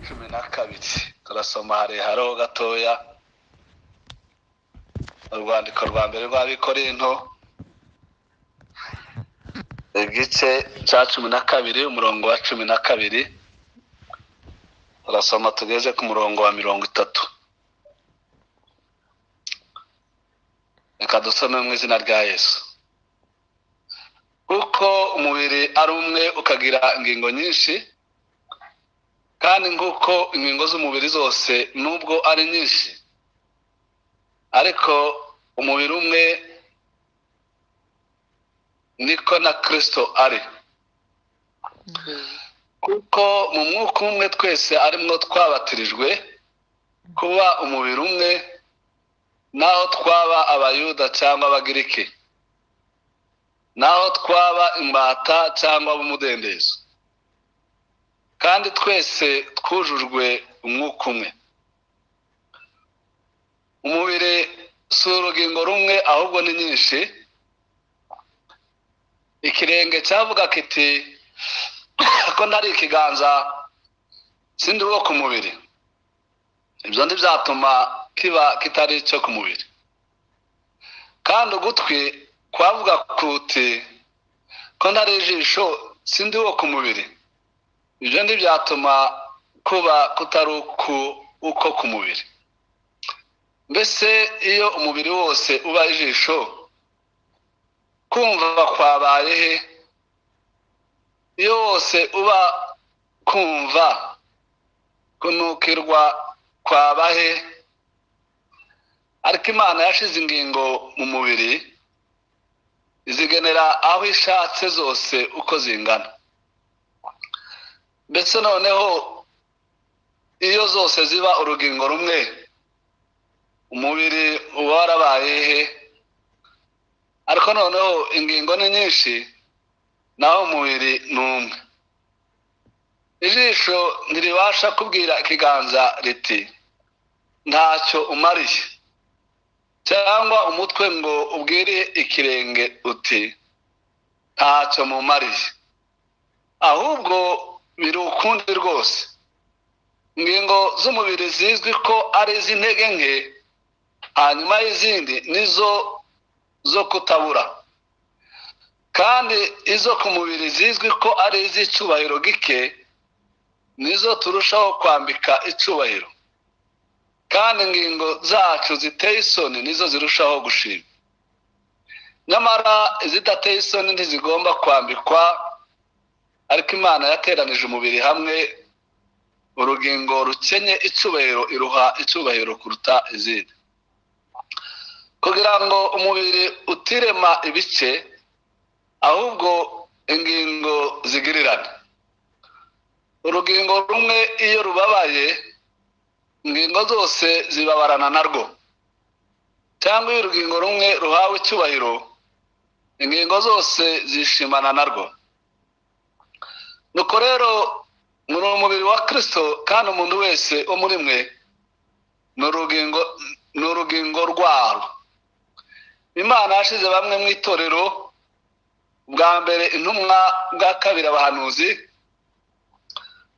cumi na kabiri turasoma hariho gatoya urwandiko rwa mbere rw'Abikorinto igice cya 12 umurongo wa 12 turasoma tugeze ku murongo wa 30. Reka dusome mu izina rya Yesu. Kuko umubiri ari umwe ukagira ingingo nyinshi, kandi nk'uko ingingo z'umubiri zose nubwo ari nyinshi, ariko umubiri umwe niko na Kristo ari. Kuko mu mwuka umwe twese arimwo twabatirijwe kuba umubiri umwe, naho twaba abayuda cyangwa abagiriki, naho twaba imbata cyangwa ab'umudendezo, kandi twese twujujwe umwuka umwe. Umubiri si urugingo rumwe ahubwo ni nyinshi. Ikirenge cyavuga kiti ko ntari ikiganza sindi uwo ku mubiri, ibyo ntibyatuma kiba kitari cyo ku mubiri. Kandi ugutwi kwavuga kuti ko ntari ijisho sindi uwo ku mubiri, ibyo ntibyatuma kuba kutari uko ku mubiri. Mbese iyo umubiri wose uba ijisho, kumva kwabaye he? Iyo wose uba kumva, kunukirwa kwaba he? Ariko Imana yashize ingingo mu mubiri, izigenera aho ishatse zose uko zingana. Mbese noneho iyo zose ziba urugingo rumwe, umubiri uba warabaye he? Ariko noneho ingingo ni nyinshi, naho umubiri ni umwe. Ijisho ntiribasha kubwira ikiganza riti ntacyo umariye, cyangwa umutwe ngo ubwire ikirenge uti ntacyo mumariye. Ahubwo biri ukundi rwose. Ingingo z'umubiri zizwi ko ari iz'intege nke, hanyuma y'izindi nizo zo kutabura. Kandi izo ku mubiri zizwi ko ari iz'icyubahiro gike, nizo turushaho kwambika icyubahiro. Kandi ingingo zacu ziteye isoni nizo zirushaho gushima. Nyamara izidateye isoni ntizigomba kwambikwa, ariko Imana yateranije umubiri hamwe, urugingo rukenye icyubahiro iruha icyubahiro kuruta izindi, kugira ngo umubiri utirema ibice, ahubwo ingingo zigirirane. Urugingo rumwe iyo rubabaye, ingingo zose zibabarana narwo. Cyangwa iyo urugingo rumwe ruhawe icyubahiro, ingingo zose zishimana narwo. Nuko rero muri umubiri wa Kristo, kandi umuntu wese wo muri mwe ni urugingo rwawo. Imana yashize bamwe mu itorero, bwa mbere intumwa, bwa kabiri abahanuzi,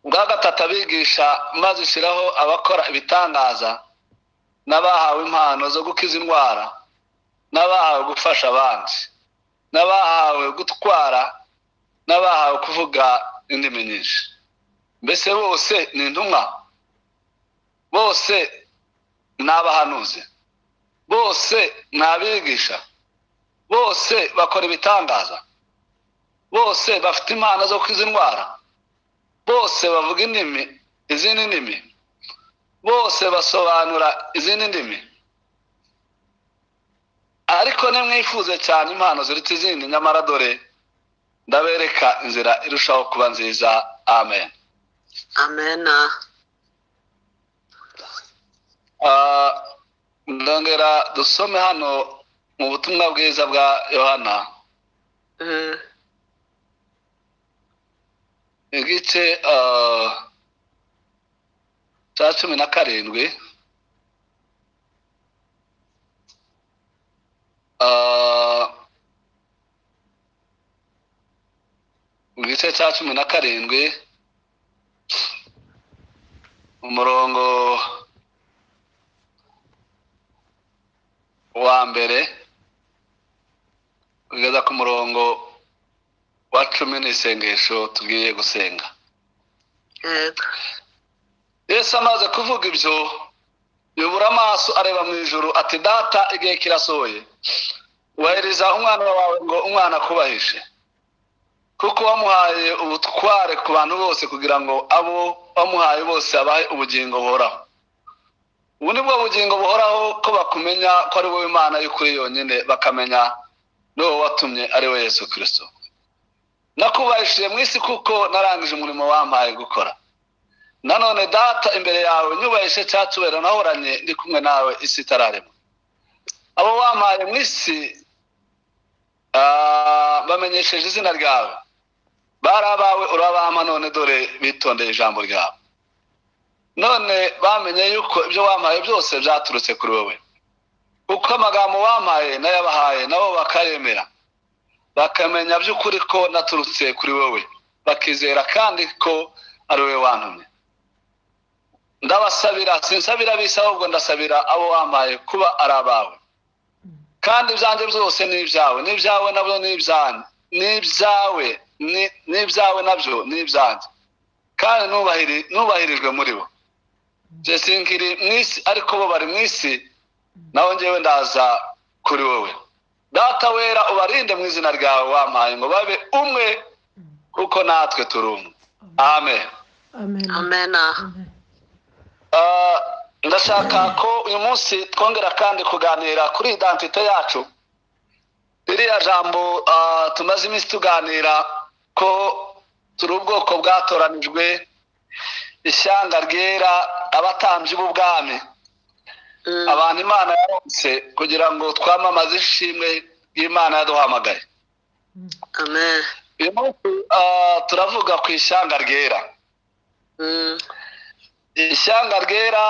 bwa gatatu abigisha, maze ishyiraho abakora ibitangaza, n'abahawe impano zo gukiza indwara, n'abahawe gufasha abandi, n'abahawe gutwara, n'abahawe kuvuga indimi nyinshi. Mbese bose ni intumwa? Bose ni abahanuzi? Bose ni abigisha? Bose bakora ibitangaza? Bose bafite impano zo gukiza indwara? Bose bavuga indimi, izindi ndimi? Bose basobanura izindi ndimi? Ariko nimwifuze cyane impano ziruta izindi, nyamara dore ndabereka inzira irushaho kuba nziza. Amen. Amen. Ndongera dusome hano mu butumwa bwiza bwa Yohana, igice cya 17 mu gice cya 17 umurongo wa mbere kugeza ku murongo wa 10 n'isengesho tugiye gusenga. Yesu amaze kuvuga ibyo yubura amaso areba mu ijuru ati data igihe kirasohoye waheriza umwana wawe ngo umwana akubahishe kuko wamuhaye ubutware ku bantu bose kugira ngo abo wamuhaye bose abahe ubugingo buhoraho. Ubu ni bwo bugingo buhoraho ko bakumenya ko ari wowe Imana y'ukuri yonyine bakamenya n'uwo watumye ari we Yesu Kristo. Nakubahishije mu isi kuko narangije umurimo wampaye gukora. Nanone data imbere yawe nyubahishe cyatubera nahoranye ndi kumwe nawe isi itararema. Abo wampaye mu isi bamenyesheje izina ryawe. Barabawe urabama none dore bitondeye ijambo ryawe. None bamenye yuko ibyo wampaye byose byaturutse kuri wowe. Uko amagambo wampaye nayabahaye nabo bakayemera. Bakamenya by'ukuri ko naturutse kuri wowe. Bakizera kandi ko ari wowe wantumye. Ndabasabira sinsabira bisa ahubwo ndasabira abo wampaye kuba ari abawe. Kandi ibyanjye byose ni ibyawe, n'ibyawe nabyo ni ibyanjye, n'ibyawe nabyo ni ibyanjye. Kandi nubahirijwe muri bo. Je sinkiri mu isi ariko bo bari mu isi naho njyewe ndaza kuri wowe. Data wera ubarinde mu izina ryawe wampaye ngo babe umwe kuko natwe turi umwe. Amen. Amen. Ndashaka ko uyu munsi twongera kandi kuganira kuri identite yacu. Iriya jambo tumaze iminsi tuganira ko turi ubwoko bwatoranijwe, ishyanga ryera, abatambyi b'ubwami, abantu Imana yaronse kugira ngo twamamaze ishimwe y'Imana yaduhamagaye. Amen. Uyu munsi turavuga ku ishyanga ryera. Ishyanga ryera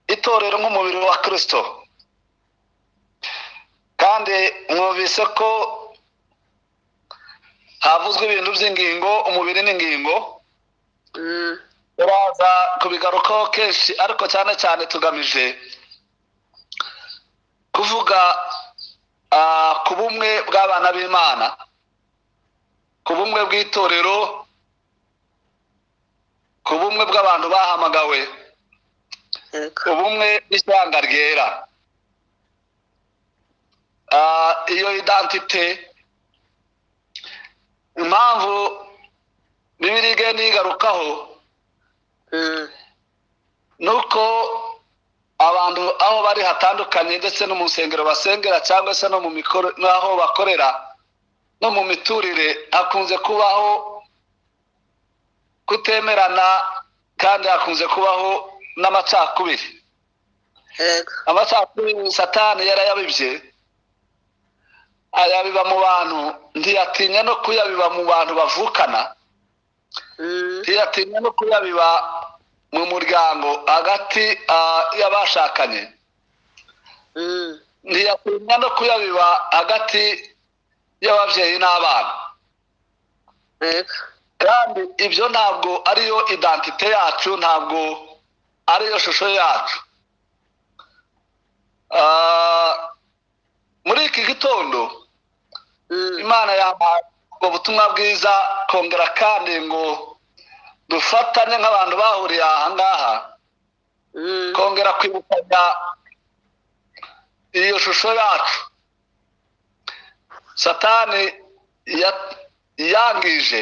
itorero nk'umubiri wa Kristo. Kandi mwumvise ko havuzwe ibintu by'ingingo, umubiri n'ingingo. Turaza kubigarukaho kenshi ariko cyane cyane tugamije kuvuga ku bumwe bw'abana b'Imana, ku bumwe bw'itorero, ku bumwe bw'abantu bahamagawe, ubumwe n'ishyanga ryera. Iyo identite impamvu Bibiliya igenda igarukaho nuko abantu aho bari hatandukanye ndetse no mu nsengero basengera cyangwa se no mu mikoro n'aho bakorera no mu miturire hakunze kubaho kutemerana kandi hakunze kubaho n'amacakubiri. Amacakubiri Satani yarayabibye ayabiba mu bantu, ntiyatinya no kuyabiba mu bantu bavukana, ntiyatinya no kuyabiba mu muryango hagati y'abashakanye, ntiyatinya no kuyabiba hagati y'ababyeyi n'abana. Kandi ibyo ntabwo ariyo identite yacu, ntabwo ariyo shusho yacu. Muri iki gitondo Imana yampaye ubutumwa bwiza kongera kandi ngo dufatanye nk'abantu bahuriye aha ngaha kongera kwibukanya iyo shusho yacu. Satani yangije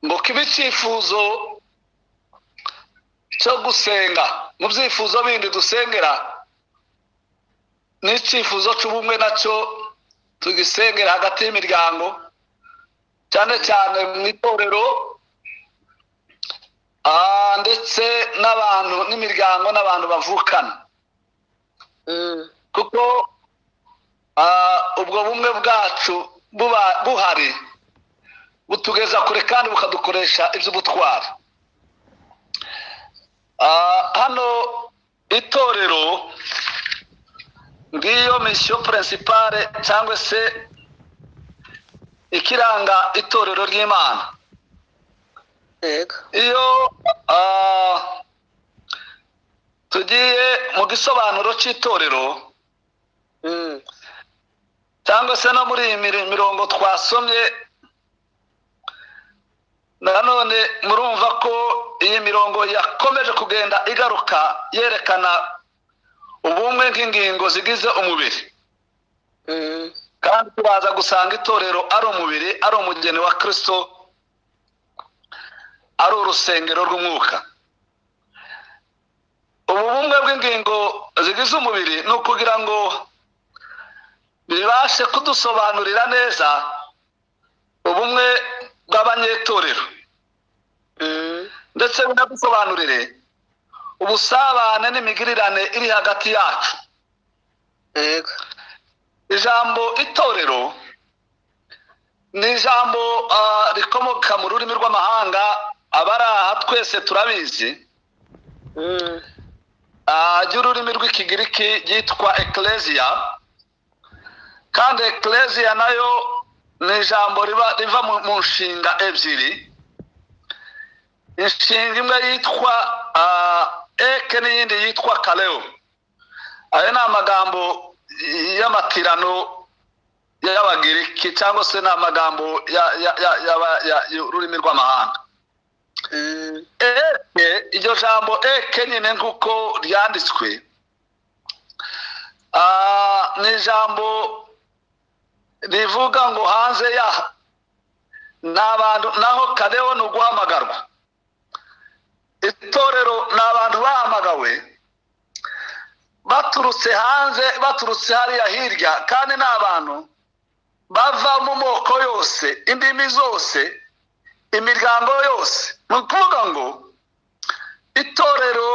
ngo kibe icyifuzo cyo gusenga mu byifuzo bindi dusengera n'icyifuzo cy'ubumwe nacyo tugisengera hagati y'imiryango, cyane cyane mu itorero ndetse n'abantu n'imiryango n'abantu bavukana. Kuko ubwo bumwe bwacu buhari butugeza kure kandi bukadukoresha iby'ubutwari. itorero ngiyo mission principale cyangwa se ikiranga itorero ry'Imana. Yego. Iyo tugiye mu gisobanuro cy'itorero cyangwa se no muri mirongo twasomye, nanone murumva ko iyi mirongo yakomeje kugenda igaruka yerekana ubumwe nk'ingingo zigize umubiri. Kandi turaza gusanga itorero ari umubiri, ari umugeni wa Kristo, ari urusengero rw'umwuka. Ubu bumwe bw'ingingo zigize umubiri ni ukugira ngo bibashe kudusobanurira neza ubumwe bw'abanyetorero, ndetse binadusobanurire ubusabane n'imigirirane iri hagati yacu. Yego. Ijambo itorero ni ijambo rikomoka mu rurimi rw'amahanga, abari aha twese turabizi, ry'ururimi rw'ikigiriki ryitwa ecclesia. Kandi ecclesia nayo ni ijambo riva mu nshinga ebyiri. Inshinga imwe yitwa eke n'iyindi yitwa kaleo. Ayo ni amagambo y'amatirano y'abagiriki cyangwa se ni amagambo y'ururimi rw'amahanga. Eke, iryo jambo eke nyine nk'uko ryanditswe, ni ijambo rivuga ngo hanze ya n'abantu, naho kaleo ni uguhamagarwa. Itorero ni abantu bahamagawe baturutse hanze, baturutse hariya hirya, kandi ni abantu bava mu moko yose, indimi zose, imiryango yose. Ni ukuvuga ngo itorero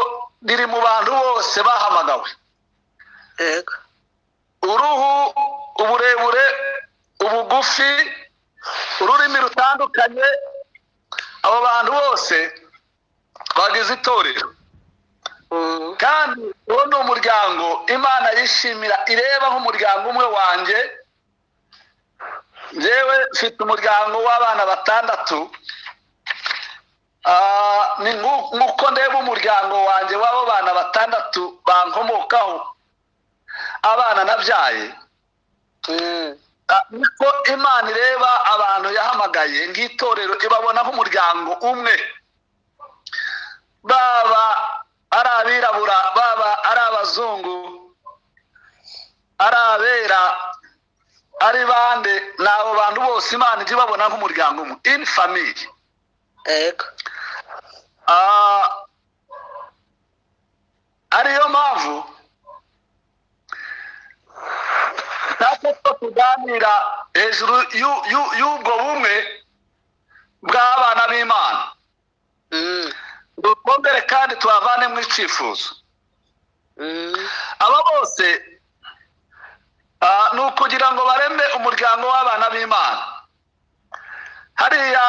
riri mu bantu bose bahamagawe. Yego. Uruhu, uburebure, ubugufi, ururimi rutandukanye, abo bantu bose bagize itorero. Kandi uwo ni umuryango Imana yishimira, ireba nk'umuryango umwe wanjye. Njyewe mfite umuryango w'abana 6. Ni nk'uko ndeba umuryango wanjye w'abo bana 6 bankomokaho, abana nabyaye. Niko Imana ireba abantu yahamagaye nk'itorero, ibabona nk'umuryango umwe, baba ari abirabura, baba ari abazungu, ari abera, ari bande, n'abo bantu bose Imana ijya ibabona nk'umuryango umwe, in family. Yego. Ariyo mpamvu natwe tuganira hejuru y'ubwo bumwe bw'abana b'Imana. Dukombere kandi tubavane mu icyifuzo. Aba bose ni ukugira ngo bareme umuryango w'abana b'Imana. Hariya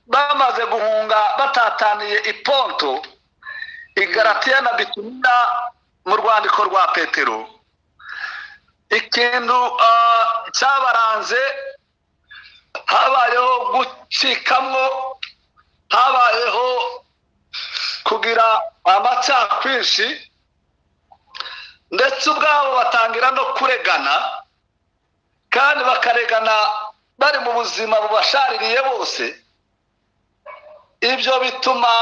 bamaze guhunga batataniye i Ponto, i Galatiya na Bituniya mu rwandiko rwa Petero, ikintu cyabaranze habayeho gucikamwo, habayeho kugira amacyakwinshi, ndetse ubwabo batangira no kuregana, kandi bakaregana bari mu buzima bubashaririye bose. Ibyo bituma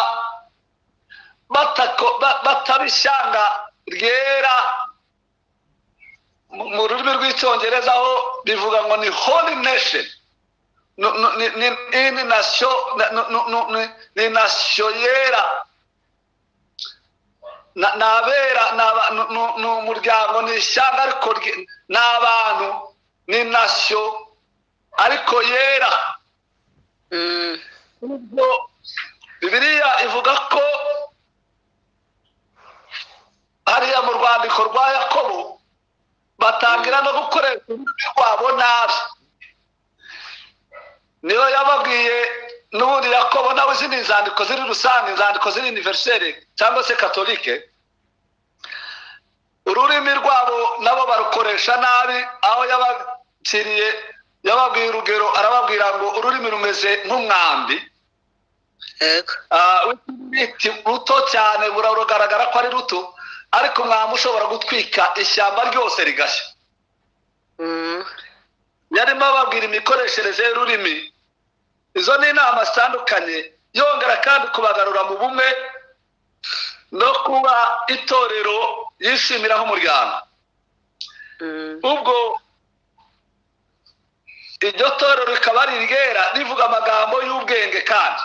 batabishyanga ryera. Mu rurimi rw'icyongereza ho bivuga ngo ni holy nation, ni nation yera, n'abera, ni umuryango, ni ishyanga ariko ni abantu, ni nation ariko yera. Bibiliya ivuga ko hariya mu rwandiko rwa Yakobo batangira no gukoresha ururimi rwabo nabi. Niyo yababwiye n'ubundi Yakobo nawe, izi ni inzandiko ziri rusange, inzandiko ziri universelle cyangwa se katolike. ururimi rwabo nabo barukoresha nabi, aho yabakiriye yababwiye urugero, arababwira ngo ururimi rumeze nk'umwambi w'ibiti ruto cyane, buragaragara ko ari ruto, ariko umwambi ushobora gutwika ishyamba ryose rigashya. yarimo ababwira imikoreshereze y'ururimi. Izo ni inama zitandukanye, yongera kandi kubagarura mu bumwe no kuba itorero yishimira nk'umuryango. Ubwo iryo torero rikaba ari iryera, rivuga amagambo y'ubwenge. Kandi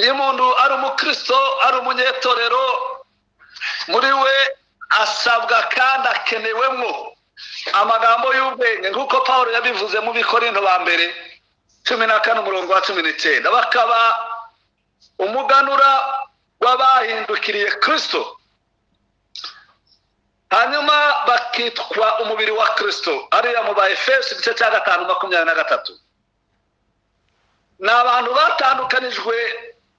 iyo umuntu ari umukristo, ari umunyetorero, muri we asabwa kandi akenewemo amagambo y'ubwenge, nk'uko Pawulo yabivuze mu Bikorinto ba mbere 14:19. bakaba umuganura w'abahindukiriye Kristo, hanyuma bakitwa umubiri wa Kristo, ariya mu ba Efeso 5:23. ni abantu batandukanijwe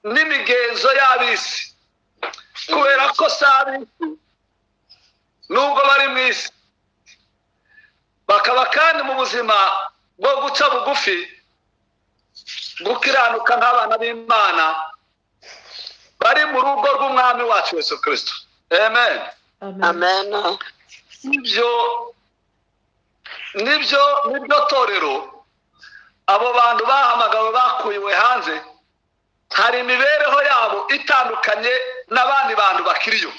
n'imigenzo y'ab'isi, kubera ko s'ab'isi nubwo bari mu isi, bakaba kandi mu buzima bwo guca bugufi, gukiranuka nk'abana b'Imana bari mu rugo rw'umwami wacu Yesu Kristo. Amen. Amen. Nibyo torero, abo bantu bahamagawe bakuyiwe hanze, hari imibereho yabo itandukanye n'abandi bantu bakiriyo.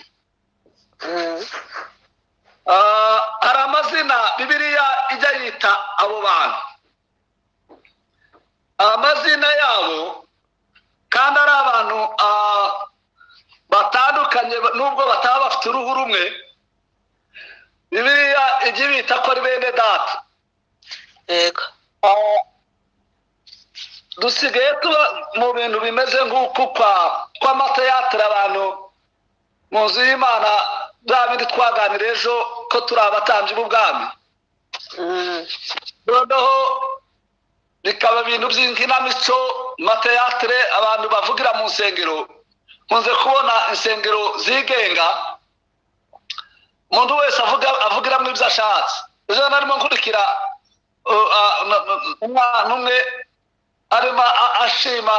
hari amazina Bibiliya ijya yita abo bantu, amazina yabo kandi ari abantu batandukanye nubwo bataba bafite uruhu rumwe. Bibiliya ijya bita ko ari bene data. dusigaye tuba mu bintu bimeze nk'uko kw'amata yatira abantu mu nzu y'Imana, bya bindi twaganira ejo ko turi abatambyi b'ubwami. noneho bikaba ibintu by'inkinamico, mateyatire, abantu bavugira mu nsengero. nkunze kubona insengero zigenga, umuntu wese avugiramo ibyo ashatse. ejo narimo nkurikira umwana umwe arimo ashima,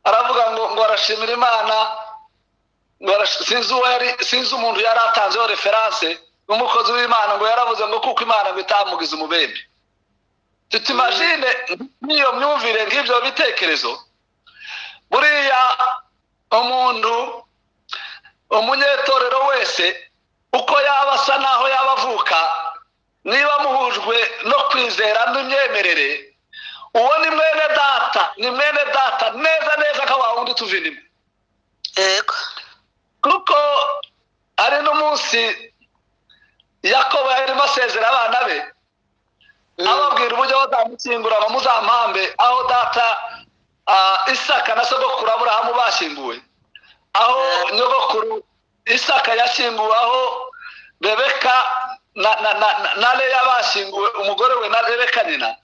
aravuga ngo arashimira Imana, sinzi umuntu yari atanzeho referanse n'umukozi w'Imana, ngo yaravuze ngo kuko Imana ngo itamugize umubembe. tutimagine n'iyo myumvire, nk'ibyo bitekerezo. buriya umuntu, umunyetorero wese uko yaba asa naho yaba avuka, niba muhujwe no kwizera n'imyemerere, uwo ni mwene data neza neza nka wa wundi tuva indimi. kuko ari n'umunsi Yakobo yarimo asezera abana be, ababwira uburyo bazamukingura ngo muzampambe aho data Isaka na sogokuru Aburahamu bashyinguwe, aho nyogokuru Isaka yashyinguwe, aho Rebeka na Leya bashyinguwe, umugore we na Rebeka nyina.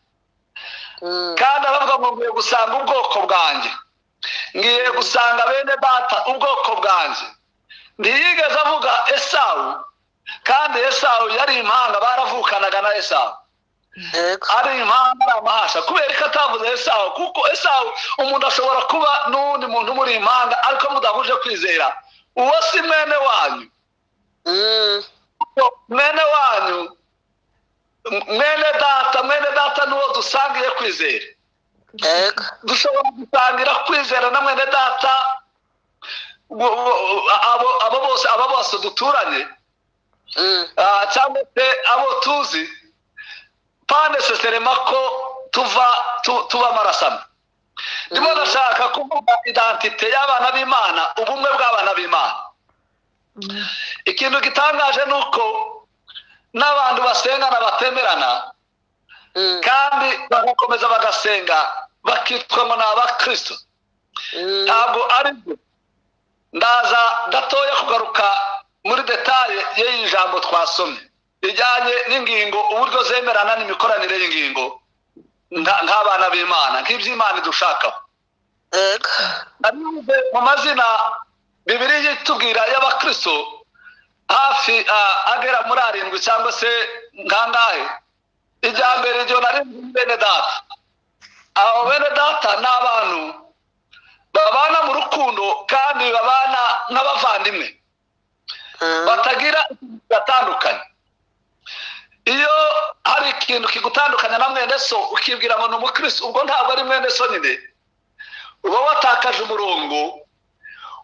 kandi aravuga ngo ngiye gusanga ubwoko bwanjye, ngiye gusanga bene data ubwoko bwanjye. ntiyigeze avuga Esawu, kandi Esawu yari impanga, baravukanaga na Esawu. ari impanga, ari amahasha. kubera ko atavuze Esawu, kuko Esawu umuntu ashobora kuba n'undi muntu muri impanga ariko mudahuje kwizera, uwo si mwene wanyu. mwene wanyu, mwene data n'uwo dusangiye kwizera. dushobora gusangira kwizera na mwene data, abo bose duturanye, cyangwa se abo tuzi, pane seserema ko tuba amarasano. ndimo ndashaka kuvuga identite y'abana b'Imana, ubumwe bw'abana b'Imana. ikintu gitangaje ni uko n'abantu basengana batemerana, kandi bagakomeza bagasenga bakitwa ngo ni abakristo. ntabwo ari byo. ndaza gatoya kugaruka muri detaye y'iyi jambo twasomye rijyanye n'ingingo, uburyo zemerana n'imikoranire y'ingingo nk'abana b'Imana, nk'iby'Imana idushakaho. mu mazina Bibiliya itubwira y'abakristo, hafi agera muri 7 cyangwa se nkangahe. Ijya mbere ryo nari bene data. Abo bene data n'abantu babana mu rukundo kandi babana nk'abavandimwe batagira gatandukanye. Iyo hari ikintu kigutandukanya na mwene so ukibwira ngo n'umukristo, ubwo ntabwo ari mwene so nyine, uba watakaje umurongo,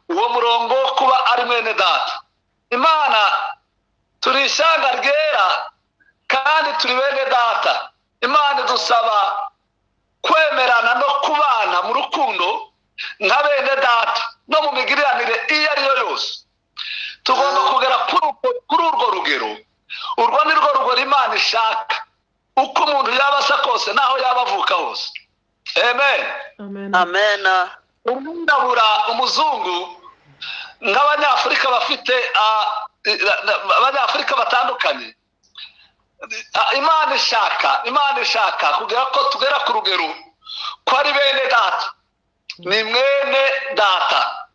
uwo murongo kuba ari mwene data. Imana turi ishyanga ryera kandi turi bene data. Imana idusaba kwemerana no kubana mu rukundo nka bene data no mu migiriranire iyo ari yo yose. Tugomba kugera kuri urwo rugero. Urwo ni rwo rugero Imana ishaka, uko umuntu yaba asa kose naho yaba avuka hose. Amen. Amen. Umwirabura, umuzungu, nk'abanyafurika bafite abanyafurika batandukanye. Imana ishaka kugira ko tugera ku rugero ko ari bene data, ni mwene data.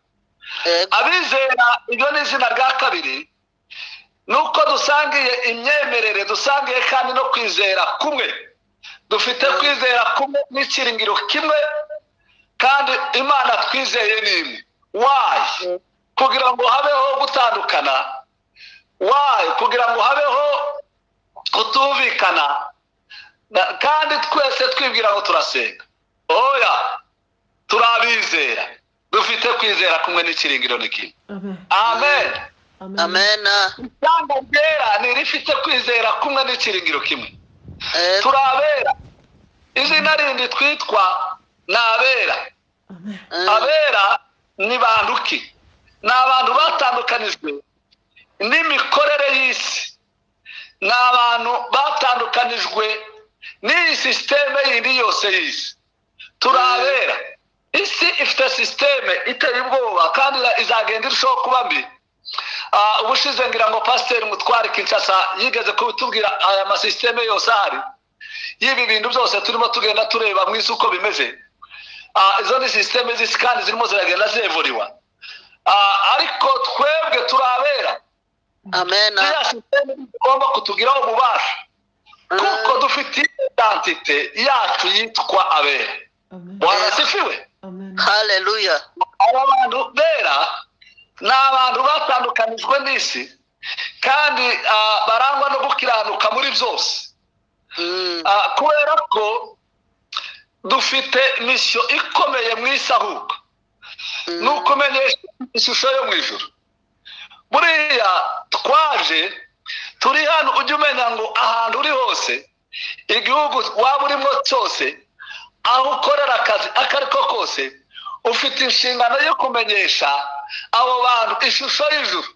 Abizera, ibyo ni izina rya kabiri, nuko dusangiye imyemerere, dusangiye kandi no kwizera kumwe. Dufite kwizera kumwe n'ikiringiro kimwe, kandi Imana twizeye ni imwe. Why? Kugira ngo habeho gutandukana. Why? Kugira ngo habeho kutumvikana, kandi twese twibwira ngo turasenga. Oya, turabizera, dufite kwizera kumwe n'ikiringiro ni kimwe. Amen. Amen. Ishyanga ryera ni rifite kwizera kumwe n'ikiringiro kimwe. Turabera. Izina rindi twitwa ni abera. Abera ni banduki, ni abantu batandukanijwe n'imikorere y'isi, ni abantu batandukanijwe n'iyi sisiteme yindi yose y'isi. Turabera. Isi ifite sisiteme iteye ubwoba kandi izagenda irushaho kuba mbi. Ubushize ngira ngo Pasiteri Mutware Kinshasa yigeze kubitubwira aya masisiteme yose ahari y'ibi bintu byose turimo tugenda tureba mu isi uko bimeze. Izo ni sisiteme z'isi kandi zirimo ziragenda zevuriwa. Ariko twebwe turabera. Amen. Iya sisiteme igomba kutugiraho ububasha kuko dufite identite yacu yitwa abera. Bwana sifiwe. Hallelujah. Abantu bera ni abantu batandukanijwe n'isi kandi barangwa no gukiranuka muri byose. Kubera ko dufite misiyo ikomeye mu isi ahubwo ni ukumenyesha ishusho yo mu ijuru. Buriya twaje turi hano, ujye umenya ngo ahantu uri hose, igihugu waba urimo cyose, aho ukorera akazi ako ari ko kose, ufite inshingano yo kumenyesha abo bantu ishusho y'ijuru.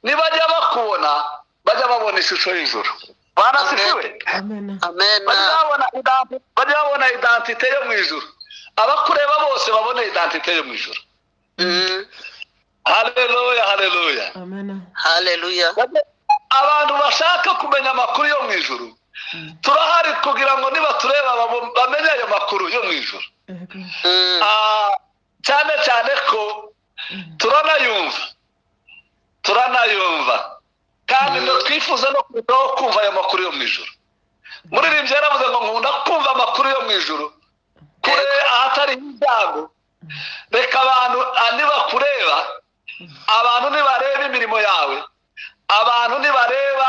Nibajya bakubona bajya babona ishusho y'ijuru. Bwana sifiwe. Amen. Bajya babona identite yo mu ijuru. Abakureba bose babona identite yo mu ijuru. Haleluya, haleluya. Haleluya. Abantu bashaka kumenya amakuru yo mu ijuru, turahari kugira ngo niba tureba bamenye ayo makuru yo mu ijuru. Cyane cyane ko turanayumva kandi no twifuza no kumva ayo makuru yo mu ijuru. Muririmbyi yaravuze ngo nkunda kumva amakuru yo mu ijuru kure ahatari ibyago. Reka abantu nibakureba, abantu nibareba imirimo yawe, abantu nibareba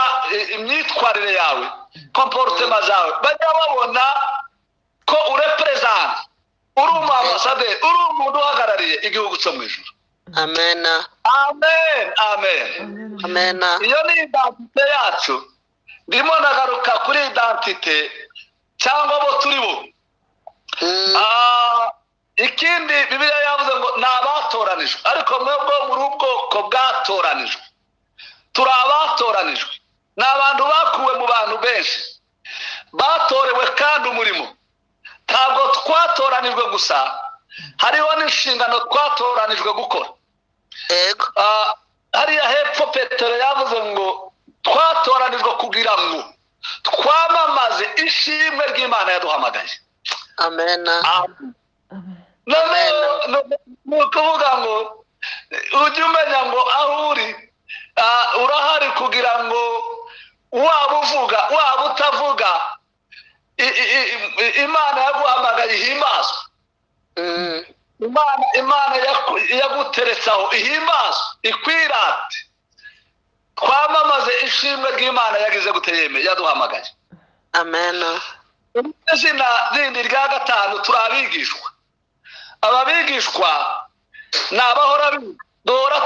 imyitwarire yawe, komporutema zawe, bajya babona ko urepresenta, uri umwambasaderi, uri umuntu uhagarariye igihugu cyo mu ijuru. Amen. Amen. Amen. Amen. Iyo ni identite yacu. Ndimo nagaruka kuri identite cyangwa abo turi bo. Ikindi Bibiliya yavuze ngo ni abatoranijwe, ariko mwebwe muri ubwoko bwatoranijwe. Turi abatoranijwe, ni abantu bakuwe mu bantu benshi, batorewe kandi umurimo. Ntabwo twatoranijwe gusa, hariho n'inshingano twatoranijwe gukora. Hariya hepfo Petero yavuze ngo twatoranijwe kugira ngo twamamaze ishimwe ry'Imana yaduhamagaye. Amen. Ni ukuvuga ngo ujye umenya ngo aho uri urahari kugira ngo waba uvuga waba utavuga imana yaguhamagaye ihimbazwe. Imana yaguteretsaho ihimbazwe ikwirate. Twamamaze ishimwe ry'Imana yagize guteyeme yaduhamagaye. Amen. Izina rindi rya gatanu turabigishwa. Ababigishwa ni abahora biga, duhora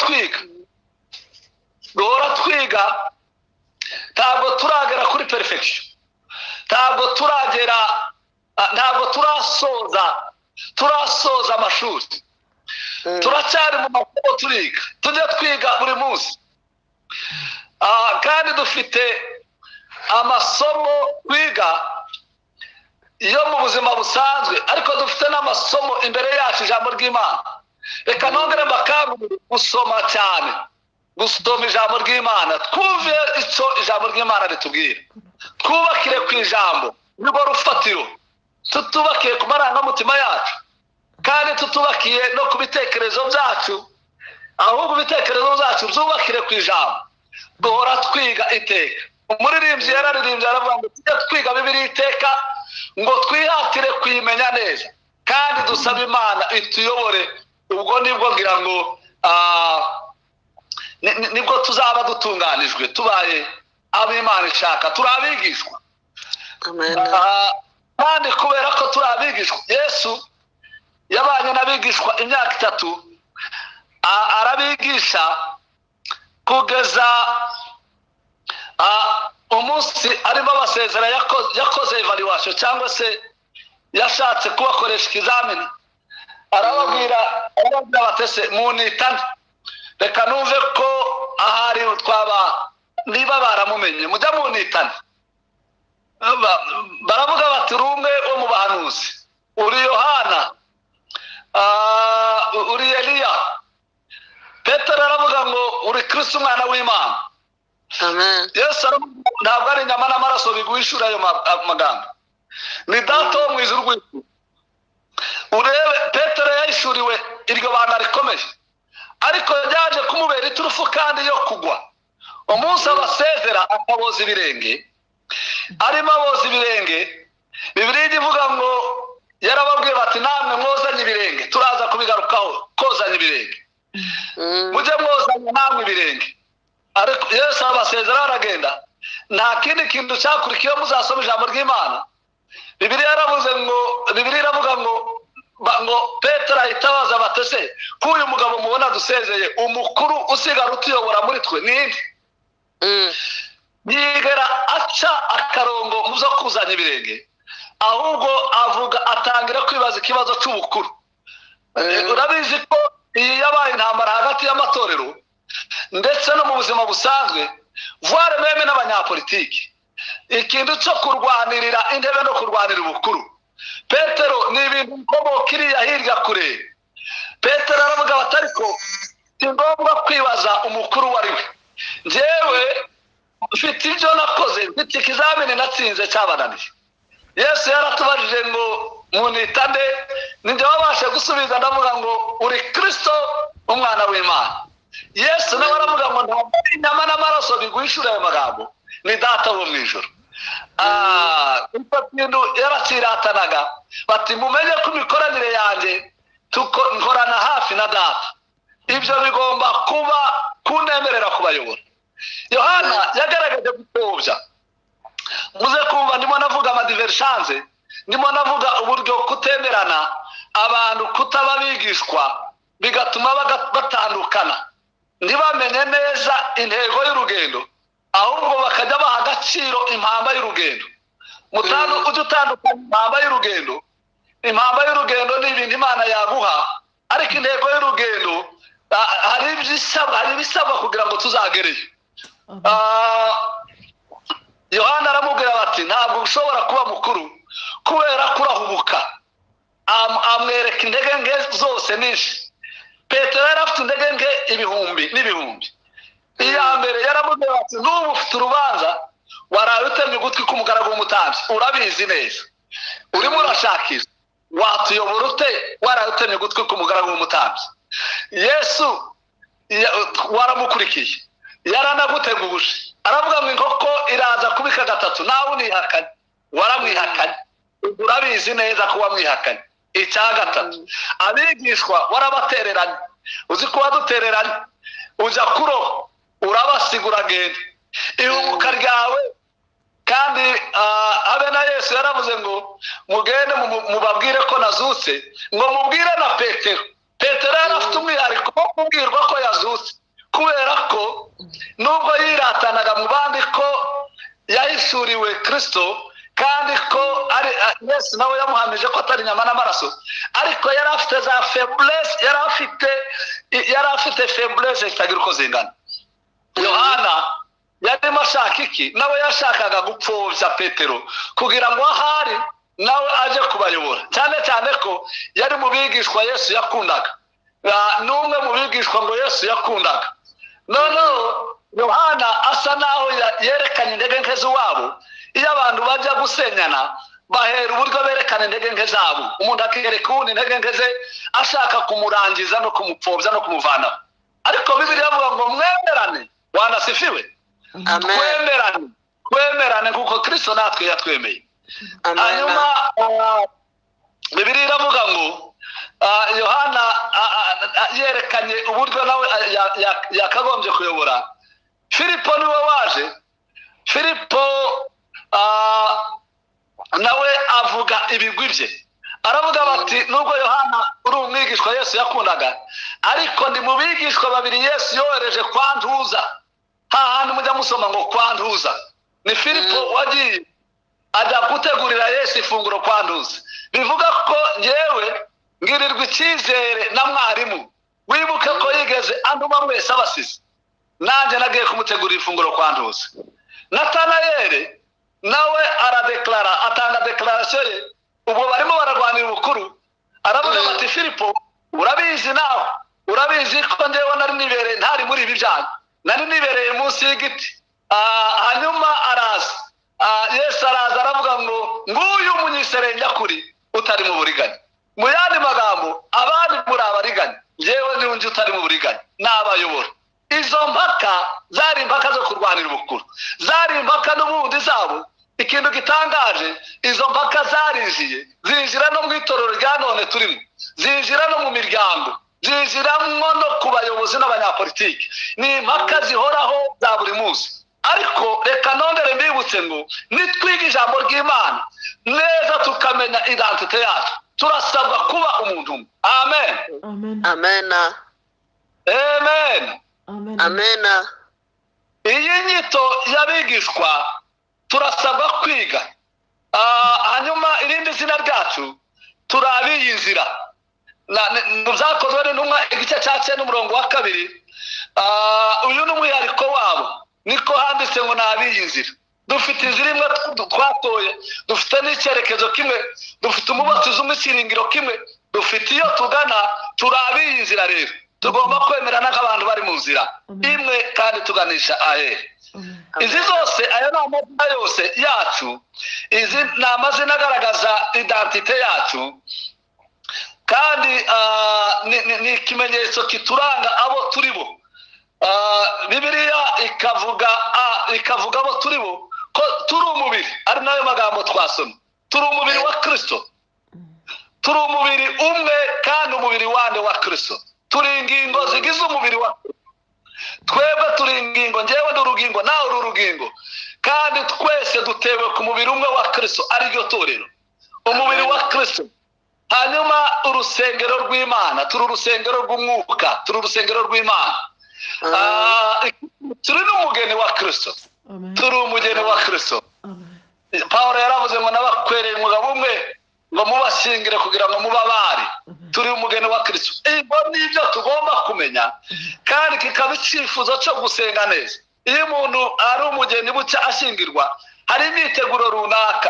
twiga. Ntabwo turagera kuri perfection, ntabwo turasoza amashuri. Turacyari mu masomo turiga, tujya twiga buri munsi. Kandi dufite amasomo twiga iyo mu buzima busanzwe, ariko dufite n'amasomo imbere yacu ijambo ry'Imana. Reka nongere mbakangurire gusoma cyane, gusoma ijambo ry'Imana, twumve icyo ijambo ry'Imana ritubwira. Twubakire ku ijambo nirwo rufatiro, tutubakiye ku marangamutima yacu, kandi tutubakiye no ku bitekerezo byacu, ahubwo ibitekerezo byacu byubakire ku ijambo. Duhora twiga iteka. Umuririmbyi yararirimbye aravuga ngo tujye twiga Bibiliya iteka, ngo twihatire kuyimenya neza, kandi dusabe Imana ituyobore. Ubwo nibwo ngira ngo nibwo tuzaba dutunganijwe, tubaye abo Imana ishaka. Turabigishwa. Kandi kubera ko turabigishwa, Yesu yabanye n'abigishwa imyaka 3, arabigisha kugeza umunsi arimo abasezera yakoze evaluation, cyangwa se yashatse kubakoresha ikizamini. Arababwira batese munitane, reka numve ko ahari niba baramumenye, mujya munitane. Baravuga bati rumwe wo mu bahanuzi, uri Yohana, uri Eliya. Petero aravuga ngo uri Kristo umwana w'Imana. Amen. Yesu ntabwo ari inyama n'amaraso biguhishura ayo magambo, ni Data wo mu ijuru rw'ijuru. Urebe Petero yahishuriwe iryo banga rikomeye, ariko ryaje kumubera iturufu kandi yo kugwa. Umunsi abasezera akaboza ibirenge, arimo aboza ibirenge, Bibiliya ivuga ngo yarababwiye bati namwe mwozanye ibirenge. Turaza kubigarukaho, kozanya ibirenge, mujye mwozanya namwe ibirenge. Ariko Yesu abasezera aragenda, nta kindi kintu cyakurikiyeho. Muzasoma ijambo ry'Imana, Bibiliya iravuga ngo Petero ahita abaza batese, k'uyu mugabo mubona dusezeye, umukuru usigara utuyobora muri twe ninde? Yigera aca akarongo mu byo kuzanya ibirenge, ahubwo atangira kwibaza ikibazo cy'ubukuru. Urabizi ko iyi yabaye intambara hagati y'amatorero ndetse no mu buzima busanzwe, voire meme n'abanyapolitiki, ikintu cyo kurwanirira intebe no kurwanira ubukuru. Petero ni ibintu bikomoka iriya hirya kure. Petero aravuga bati ariko si ngombwa kwibaza umukuru wari we. Njyewe mfite ibyo nakoze, mfite ikizamini natsinze cyabananiye. Yesu yaratubajije ngo munitane, ninjye wabashe gusubiza, ndavuga ngo uri Kristo umwana w'Imana. Yesu nawe aravuga ngo ntabwo inyama n'amaraso biguhishura ayo magambo, ni Data wo mu ijuru. Ibintu yarakiratanaga bati mumenye ko imikoranire yanjye nkorana hafi na Data. Ibyo bigomba kuba kunemerera kubayobora. Yohana yagaragaje gutobya. Muze kumva ndimo navuga amadiversanse, ndimo navuga uburyo kutemerana, abantu kutababigishwa bigatuma batandukana, ntibamenye neza intego y'urugendo, ahubwo bakajya baha agaciro impamba y'urugendo. Mutanu ujye utandukanya impamba y'urugendo. Impamba y'urugendo ni ibintu Imana yaguha, ariko intego y'urugendo hari ibisabwa kugira ngo tuzagereyo. Yohana aramubwira bati ntabwo ushobora kuba mukuru kubera kurahubuka. Amwereka intege nke zose nyinshi. Petero yari afite intege nke ibihumbi n'ibihumbi. Iya mbere yaramubwira bati n'ubu ufite urubanza, waraye utemye ugutwi k'umugaragu w'umutambyi, urabizi neza, urimo urashakisha, watuyobora ute waraye utemye ugutwi k'umugaragu w'umutambyi? Yesu waramukurikiye, yaranaguteguje aravuga ngo inkoko iraza kubika gatatu nawe unihakanye waramwihakanye urabizi neza ko wamwihakanye icya gatatu abigishwa warabatereranye uzi ko wadutereranye ujya kuroha urabasigura agenda ihubuka ryawe kandi habe na Yesu yaravuze ngo mugende mubabwire ko nazutse ngo mubwire na Petero yari afite umwihariko wo kubwirwa ko yazutse kubera ko nubwo yiratanaga mu bandi ko yahishuriwe Kristo kandi ko ari Yesu nawe yamuhamije ko atari inyama n'amaraso ariko yari afite za faiblesse yari afite faiblesse itagira uko zingana. Yohana yarimo ashaka iki nawe yashakaga gupfobya Petero kugira ngo ahari nawe aje kubayobora cyane cyane ko yari mu bigishwa Yesu yakundaga n'umwe mu bigishwa ngo Yesu yakundaga. Noneho Yohana asa naho yerekanye intege nke z'uwabo iyo abantu bajya gusenyana bahera uburyo berekana intege nke zabo umuntu akiyereka ubundi intege nke ze ashaka kumurangiza no kumupfobya no kumuvanaho ariko Bibiliya ivuga ngo mwemerane wanasifiwe twemerane kuko Kristo natwe yatwemeye. Hanyuma Bibiliya iravuga ngo Yohana yerekanye uburyo nawe yakagombye kuyobora. Filipo niwe waje. Filipo nawe avuga ibigwi bye aravuga bati nubwo Yohana uri umwigishwa Yesu yakundaga ariko ndi mu bigishwa babiri Yesu yohereje kwanduza hahandi mujya musoma ngo kwanduza ni Filipo wagiye ajya gutegurira Yesu ifunguro kwanduza bivuga ko ngewe ngirirwa icyizere na mwarimu wibuke ko yigeze anduma mwese abasize nanjye nagiye kumutegurira ifunguro kwanduza. Natanayeli nawe aradeklara atanga declaration ye ubwo barimo bararwanira ubukuru aravuga ati Filipo urabizi nawe urabizi ko ndewe nari nibereye ntari muri ibi byanyu nari nibereye munsi y'igiti. Hanyuma araza Yesu araza aravuga ngo nguyu munyiserenya kuri utari mu buriganya mu yandi magambo abandi muri abariganya ngewe n'undi utari mu buriganya n'abayobora. Izo mpaka zari impaka zo kurwanira ubukuru zari impaka n'ubundi zabo. Ikintu gitangaje izo mpaka zarinjiye zinjira no mu itorero rya none turimo zinjira no mu miryango zinjiramo no ku bayobozi n'abanyapolitiki ni impaka zihoraho za buri munsi. Ariko reka nongere mbibutse ngo nitwiga ijambo ry'Imana neza tukamenya identite yacu turasabwa kuba umuntu umwe. Amen amen amen amen. Iyi nyito y'abigishwa turasabwa kwiga. Hanyuma irindi zina ryacu turabiye inzira byakozwe n'intumwa igice cya 9:2. Uyu ni umwihariko wabo niko handitse ngo nabiye inzira. Dufite inzira imwe twatoye dufite n'icyerekezo kimwe dufite umubatizo umwe kimwe dufite iyo tugana turabiye inzira rero tugomba kwemerana nk'abantu bari mu nzira imwe kandi tuganisha ahera. Izi zose aya ni amazina yose yacu izi ni amazina agaragaza identite yacu kandi ni ikimenyetso kituranga abo turi bo. Bibiliya ikavuga abo turi bo ko turi umubiri ari nayo magambo twasoma turi umubiri wa Kristo turi umubiri umwe kandi umubiri wande wa Kristo turi ingingo zigize umubiri wa twebwe turi ingingo ngewe n'urugingo nawe uri urugingo kandi twese dutewe ku mubiri umwe wa Kristo ari ryo torero umubiri wa Kristo. Hanyuma urusengero rw'Imana turi urusengero rw'umwuka turi urusengero rw'Imana. Turi n'umugeni wa Kristo turi umugeni wa Kristo. Pawulo yaravuze ngo nabakwereye umugabo umwe ngo mubashyingire kugira ngo mubabare turi umugeni wa Kristo. Ibyo nibyo tugomba kumenya kandi kikaba icyifuzo cyo gusenga neza. Iyo umuntu ari umugeni bucya ashyingirwa hari imyiteguro runaka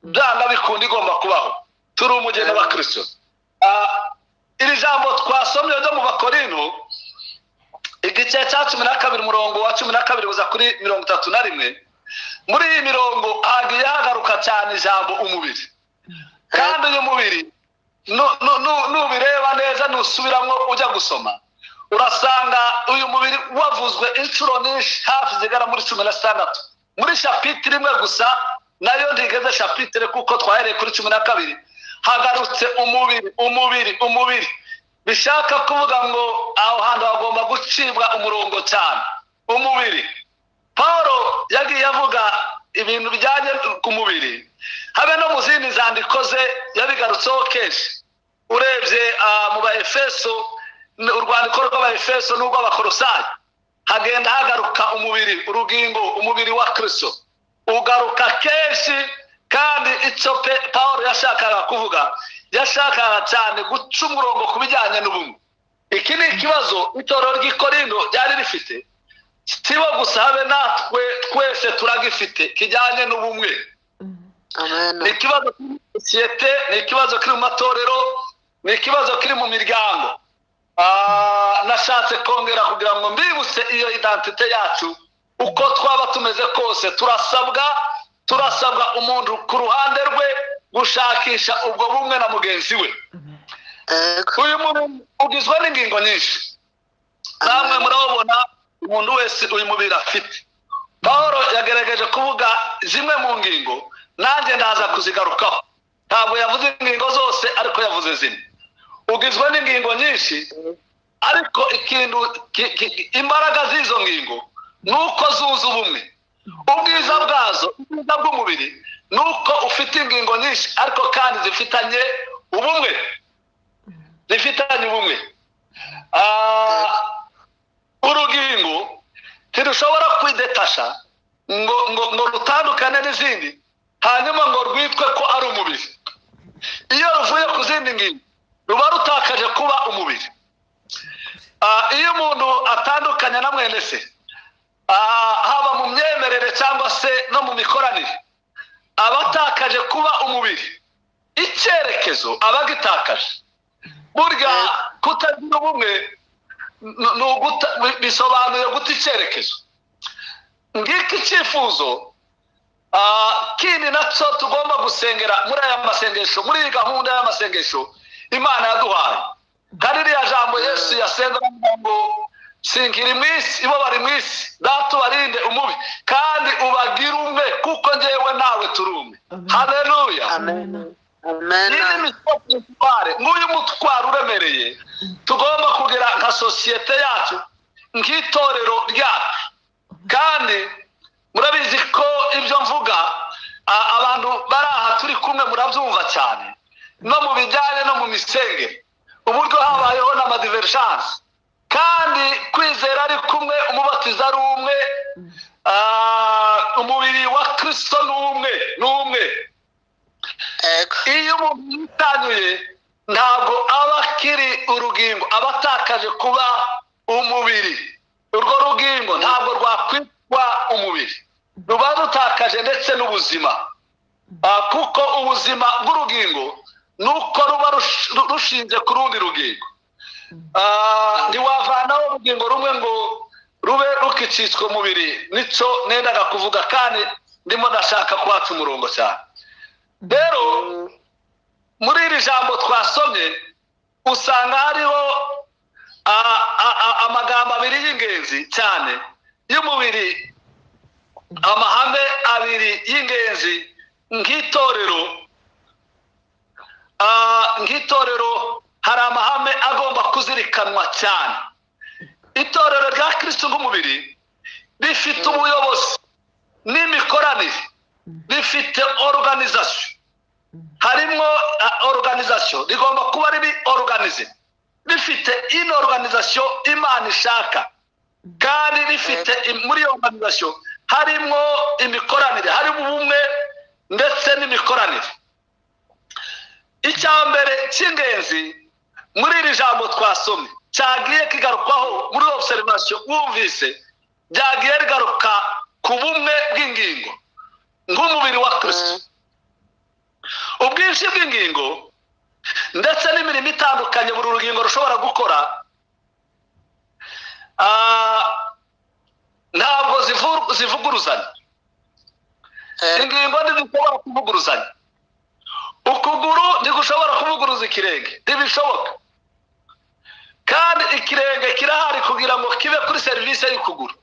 byanga bikunda igomba kubaho turi umugeni wa Kristo. Iri jambo twasomye ryo mu Bakorinto igice cya 12 umurongo wa 12 uza kuri 31 muri iyi mirongo hagiye hagaruka cyane ijambo umubiri kandi uyu mubiri nubireba neza nusubiramo ujya gusoma urasanga uyu mubiri wavuzwe inshuro nyinshi hafi zigera muri 16 muri chapitre imwe gusa nayo ndigeze chapitre kuko twahereye kuri 12 hagarutse umubiri bishaka kuvuga ngo aho hantu hagomba gucibwa umurongo cyane umubiri. Paulo yagiye avuga ibintu bijyanye ku mubiri habe no mu zindi zandiko ze yabigarutseho kenshi. Urebye mu Baefeso, urwandiko rw'Abaefeso n'urw'Abakolosayi hagenda hagaruka urugingo umubiri wa Kristo ugaruka kenshi, kandi icyo Paulo yashakaga kuvuga yashakaga cyane guca umurongo ku bijyanye n'ubumwe. Iki ni ikibazo itorero ry'i Korinto ryari rifite, sibo gusa habe natwe twese turagifite kijyanye n'ubumwe. Amen. Ni ikibazo kiri mu sosiyete, ni ikibazo kiri mu matorero, ni ikibazo kiri mu miryango. Nashatse kongera kugira ngo mbibutse iyo identite yacu uko twaba tumeze kose turasabwa umuntu ku ruhande rwe gushakisha ubwo bumwe na mugenzi we. Uyu muntu ugizwe n'ingingo nyinshi, namwe murabona umuntu wese uyu mubiri afite. Paulo yagerageje kuvuga zimwe mu ngingo, nanjye ndaza kuzigarukaho. Ntabwo yavuze ingingo zose ariko yavuze zimwe. Ugizwe n'ingingo nyinshi, ariko ikintu imbaraga z'izo ngingo nuko zuza ubumwe. Ubwiza bwazo, ubwiza bw'umubiri nuko ufite ingingo nyinshi ariko kandi zifitanye ubumwe. Urugingo ntirushobora kwidetasha ngo rutandukane n'izindi hanyuma ngo rwitwe ko ari umubiri. Iyo ruvuye ku zindi ngingo ruba rutakaje kuba umubiri. Iyo umuntu atandukanye na mwene se, haba mu myemerere cyangwa se no mu mikoranire, aba atakaje kuba umubiri. Icyerekezo aba agitakaje. Burya kutagira ubumwe bisobanuye guta icyerekezo. Ngiki icyifuzo kindi nacyo tugomba gusengera muri aya masengesho, muri iyi gahunda y'amasengesho Imana yaduhaye. Kandi iriya jambo Yesu yasenze ngo sinkiri mu isi, ibo bari mu isi, data ubarinde umubi kandi ubagire umwe kuko njyewe nawe turi umwe. Haleluya. Amen. Nk'uyu mutwaro uremereye tugomba kugira nka sosiyete yacu, nk'itorero ryacu. Kandi murabizi ko ibyo mvuga abantu bari aha turi kumwe murabyumva cyane, no mu bijyanye no mu misengere uburyo habayeho n'amadivergence, kandi kwizera ari kumwe, umubatizo ari umwe, umubiri wa Kristo ni umwe. Iyo umuntu yitanyuye ntabwo aba akiri urugingo, aba atakaje kuba umubiri. Urwo rugingo ntabwo rwakwitwa umubiri, ruba rutakaje ndetse n'ubuzima, kuko ubuzima bw'urugingo nuko ruba rushinze ku rundi rugingo. Ntiwavanaho urugingo rumwe ngo rube rukicitswe umubiri. Nicyo nendaga kuvuga, kandi ndimo ndashaka kuhaca umurongo cyane. Rero muri iri jambo twasomye usanga hariho amagambo abiri y'ingenzi cyane y'umubiri, amahame abiri y'ingenzi nk'itorero hari amahame agomba kuzirikanwa cyane. Itorero rya Kristo nk'umubiri rifite ubuyobozi n'imikoranire, rifite organisation. Harimo organisation rigomba kuba riri organize, rifite ino organisation Imana ishaka, kandi rifite muri iyo organisation harimo imikoranire, harimo ubumwe ndetse n'imikoranire. Icyambere cy'ingenzi muri iri jambo twasomye cyagiye kigarukwaho muri observation wumvise, byagiye rigaruka ku bumwe bw'ingingo nk'umubiri wa Kristo. Ubwinshi bw'ingingo ndetse n'imirimo itandukanye buri rugingo rushobora gukora ntabwo zivuguruzanya. Ingingo ntizishobora kuvuguruzanya. Ukuguru ntigushobora kuvuguruza ikirenge, ntibishoboka. Kandi ikirenge kiri kugira ngo kibe kuri serivisi y'ukuguru.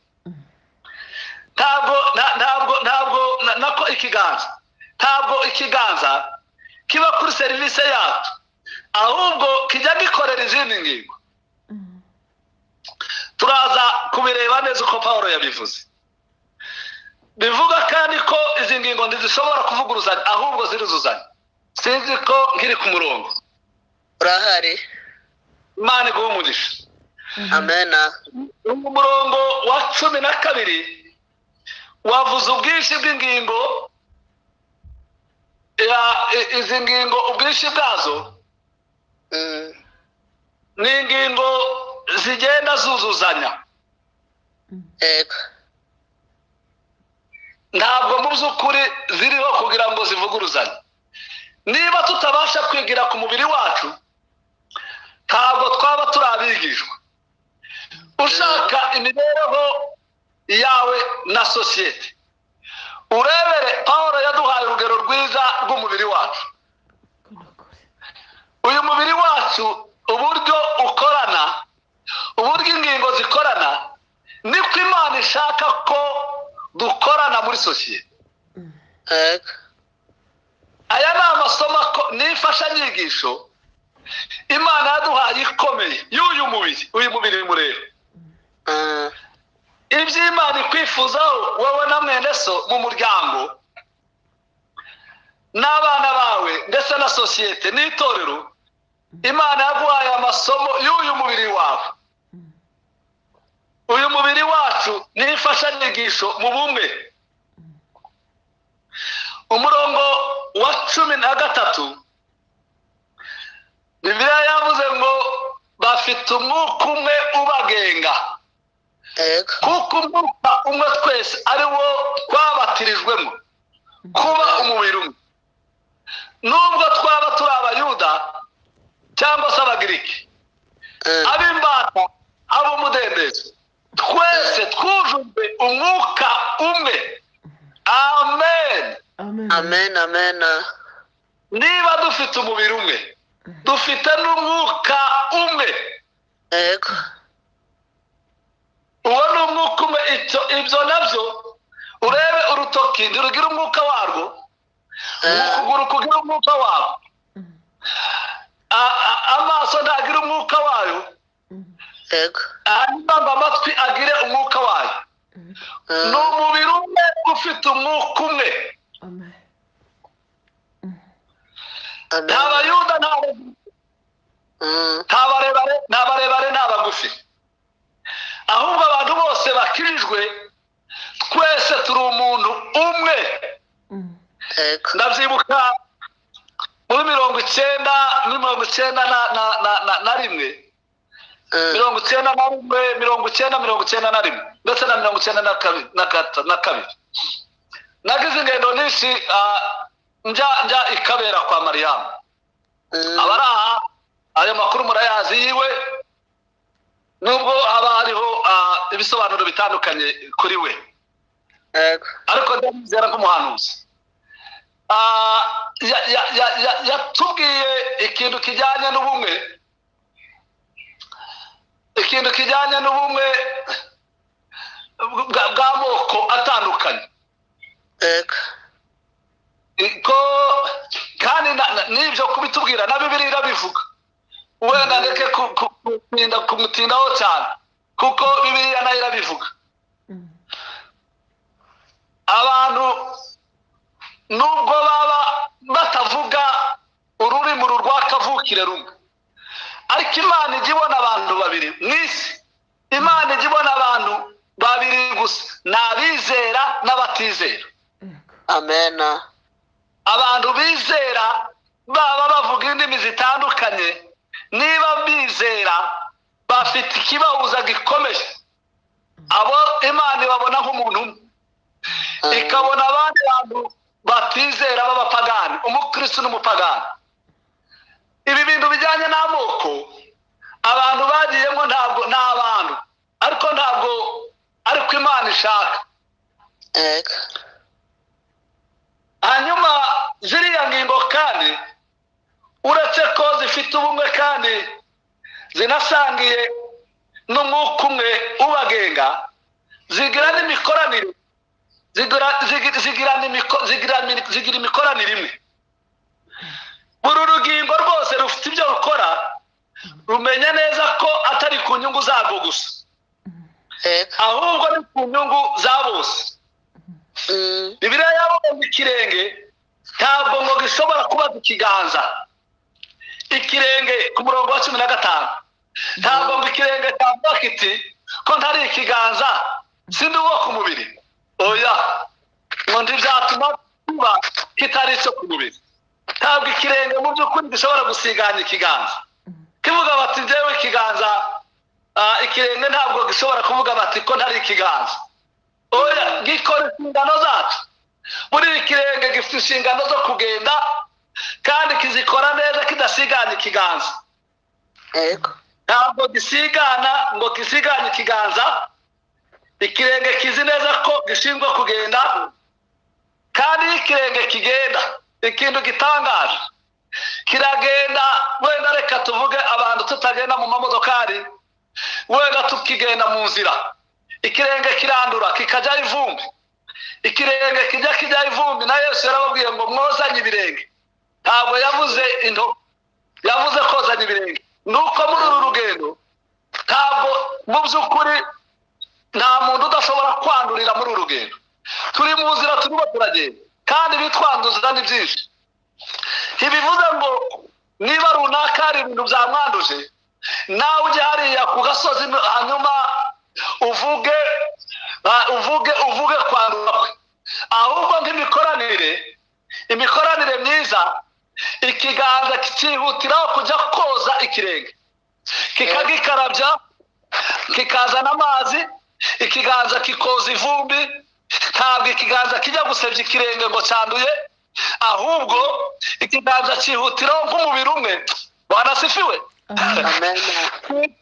Ntabwo nako ikiganza. Ntabwo ikiganza kiba kuri serivisi yacu. Ahubwo kijya gikorera izindi ngingo. Turaza kubireba neza uko Paulo yabivuze. Bivuga kandi ko izi ngingo ntizishobora kuvuguruzanya ahubwo ziruzuzanya. Sinzi ko nkiri ku murongo. urahari. Imana iguhe umugisha. Amena. Umurongo wa 12 wavuze ubwinshi bw'ingingo. Izi ngingo ubwinshi bwazo ni ingingo zigenda zuzuzanya. Ego. Ntabwo mu by'ukuri ziriho kugira ngo zivuguruzanye. Niba tutabasha kwigira ku mubiri wacu, ntabwo twaba turabigishwa. Ushaka imibereho yawe na sosiyete, urebere Paulo yaduhaye urugero rwiza rw'umubiri wacu. Uyu mubiri wacu uburyo ukorana, uburyo ingingo zikorana, niko Imana ishaka ko dukorana muri sosiyete. Aya ni amasomo n'imfashanyigisho Imana yaduhaye ikomeye y'uyu mubiri mureba. Iby'Imana ikwifuzaho wowe na mwene so mu muryango n'abana bawe ndetse na sosiyete n'itorero, Imana yaguhaye amasomo y'uyu mubiri wawe. Uyu mubiri wacu ni imfashanyigisho mu bumwe. Umurongo wa 13 Bibiliya yavuze ngo bafite umwuka umwe ubagenga. Kuko umwuka umwe twese ari wo twabatirijwemo kuba umubiri umwe. Nubwo twaba turi Abayuda cyangwa se Abagiriki, ab'imbata, ab'umudendezo, twese twujujwe umwuka umwe. Amen. Amen. Amen. Niba dufite umubiri umwe, dufite n'umwuka umwe. Ego. Uwo ni umwuka umwe. Ibyo nabyo urebe urutoki ntirugira umwuka warwo, ukuguru kugira umwuka warwo, amaso ntagira umwuka wayo, Ego. amatwi agire umwuka wayo. Ni umubiri umwe ufite umwuka umwe. Nta Bayuda, nta barebare, nta bagufi, ahubwo abantu bose bakirijwe, twese turi umuntu umwe. Ndabyibuka muri 1991, 1991 ndetse na 1992 nagize ingendo nyinshi njya ikabera kwa Mariyamu. Abaraha ayo makuru murayazi yiwe, nubwo haba hariho ibisobanuro bitandukanye kuri we, ariko ndamwizera nk'umuhanuzi. Yatubwiye ikintu kijyanye n'ubumwe bw'amoko atandukanye. Kandi n'ibyo kubitubwira na Bibiliya irabivuga. Wenda ndeke kumutindaho cyane, kuko Bibiliya nayo irabivuga. Abantu nubwo baba batavuga ururimi rw'akavukire rumwe, ariko Imana ijya ibona abantu babiri mu isi. Imana ijya ibona abantu babiri gusa, ni abizera n'abatizera. Amen. Abantu bizera baba bavuga indimi zitandukanye, niba bizera bafite ikibahuza gikomeye. Abo Imana ibabona nk'umuntu umwe, ikabona abandi bantu batizera b'abapagani, umukristo n'umupagani. Ibi bintu bijyanye n'amoko abantu bagiyemo ntabwo ni abantu, ariko ntabwo ariko Imana ishaka. Hanyuma ziriya ngingo kandi uretse ko zifite ubumwe kandi zinasangiye n'umwuka umwe, ziragenga zigira n'imikoranire zigira imikoranire imwe. Uru rugingo rwose rufite ibyo rukora, rumenya neza ko atari ku nyungu zarwo gusa, ahubwo ni ku nyungu za bose. Bibiliya yavuga ngo ikirenge ntabwo ngo gishobora kuba ikiganza. Ikirenge ku murongo wa 15 ntabwo ngo ikirenge cyavuga kiti ko ntari ikiganza sindi uwo ku mubiri. Oya, ngo ntibyatuma kuba kitari cyo ku mubiri. Ntabwo ikirenge mu by'ukuri gishobora gusiganya ikiganza kivuga bati njyewe ikiganza, ikirenge ntabwo gishobora kuvuga bati ko ntari ikiganza. Oya, gikora inshingano zacu. Muri ikirenge gifite inshingano zo kugenda kandi kizikora neza kidasigana ikiganza. Ntabwo gisigana ngo gisigane ikiganza. Ikirenge kizi neza ko gishinzwe kugenda, kandi ikirenge kigenda ikintu gitangaje kiragenda. Wenda reka tuvuge abantu tutagenda mu mamodokari, wenda tukigenda mu nzira, ikirenge kirandura kikajya ivumbi. Ikirenge kijya ivumbi, na Yesu yarababwiye ngo mwozanye ibirenge. Ntabwo yavuze into, yavuze kozanya ibirenge. Nuko muri uru rugendo ntabwo mu by'ukuri nta muntu udashobora kwandurira muri uru rugendo. Turi mu nzira turimo turagenda, kandi bitwanduza ni byinshi. Ntibivuze ngo niba runaka hari ibintu byamwanduje nawe ujye hariya ku gasozi hanyuma uvuge kwandura kwe. Ahubwo imikoranire myiza, ikiganza kikihutiraho kujya koza ikirenge, kikagikarabya, kikazana amazi, ikiganza kikoza ivumbi. Ntabwo ikiganza kijya gusebya ikirenge ngo cyanduye, ahubwo ikiganza cyihutiraho nk'umubiri umwe. Bwana sifiwe.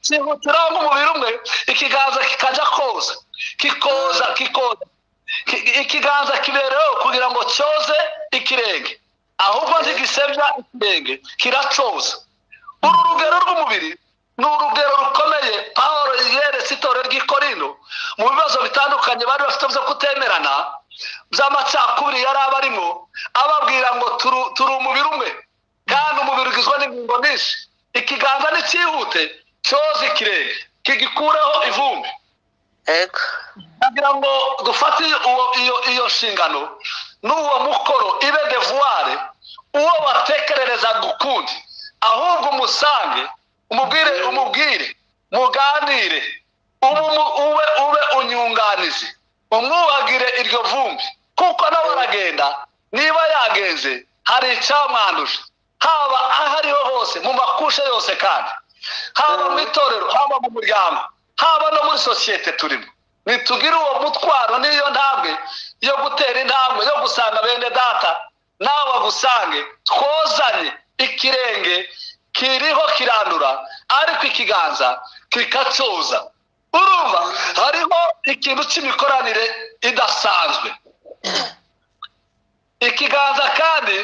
Cyihutiraho nk'umubiri umwe, ikiganza kikajya koza, kikoza. Ikiganza kibereho kugira ngo cyoze ikirenge, ahubwo ntigisebya ikirenge, kiracoza. Uru rugero rw'umubiri ni urugero rukomeye Pawulo yeretse itorero ry'i Korinto mu bibazo bitandukanye bari bafite byo kutemerana, by'amacakubiri yari abarimo, ababwira ngo turi umubiri umwe, kandi umubiri ugizwe n'ingingo nyinshi. Ikiganza nicyihute cyoze ikirenge, kigikureho ivumbi. Kugira ngo dufate iyo nshingano n'uwo mukoro ibe devuware, uwo watekerereza gukundi, ahubwo umusange, umubwire, muganire, ube unyunganizi, umwubagire iryo vumbi, kuko nawe aragenda. Niba yagenze hari icyamwanduje, haba ahariho hose, mu makushe yose, kandi haba mu itorero, haba mu muryango, haba no muri sosiyete turimo. Nitugire uwo mutwaro n'iyo ntambwe yo gutera intambwe yo gusanga bene data nawe agusange, twozanye. Ikirenge kiriho kirandura, ariko ikiganza kikacyoza. Urumva hariho ikintu cy'imikoranire idasanzwe. Ikiganza kandi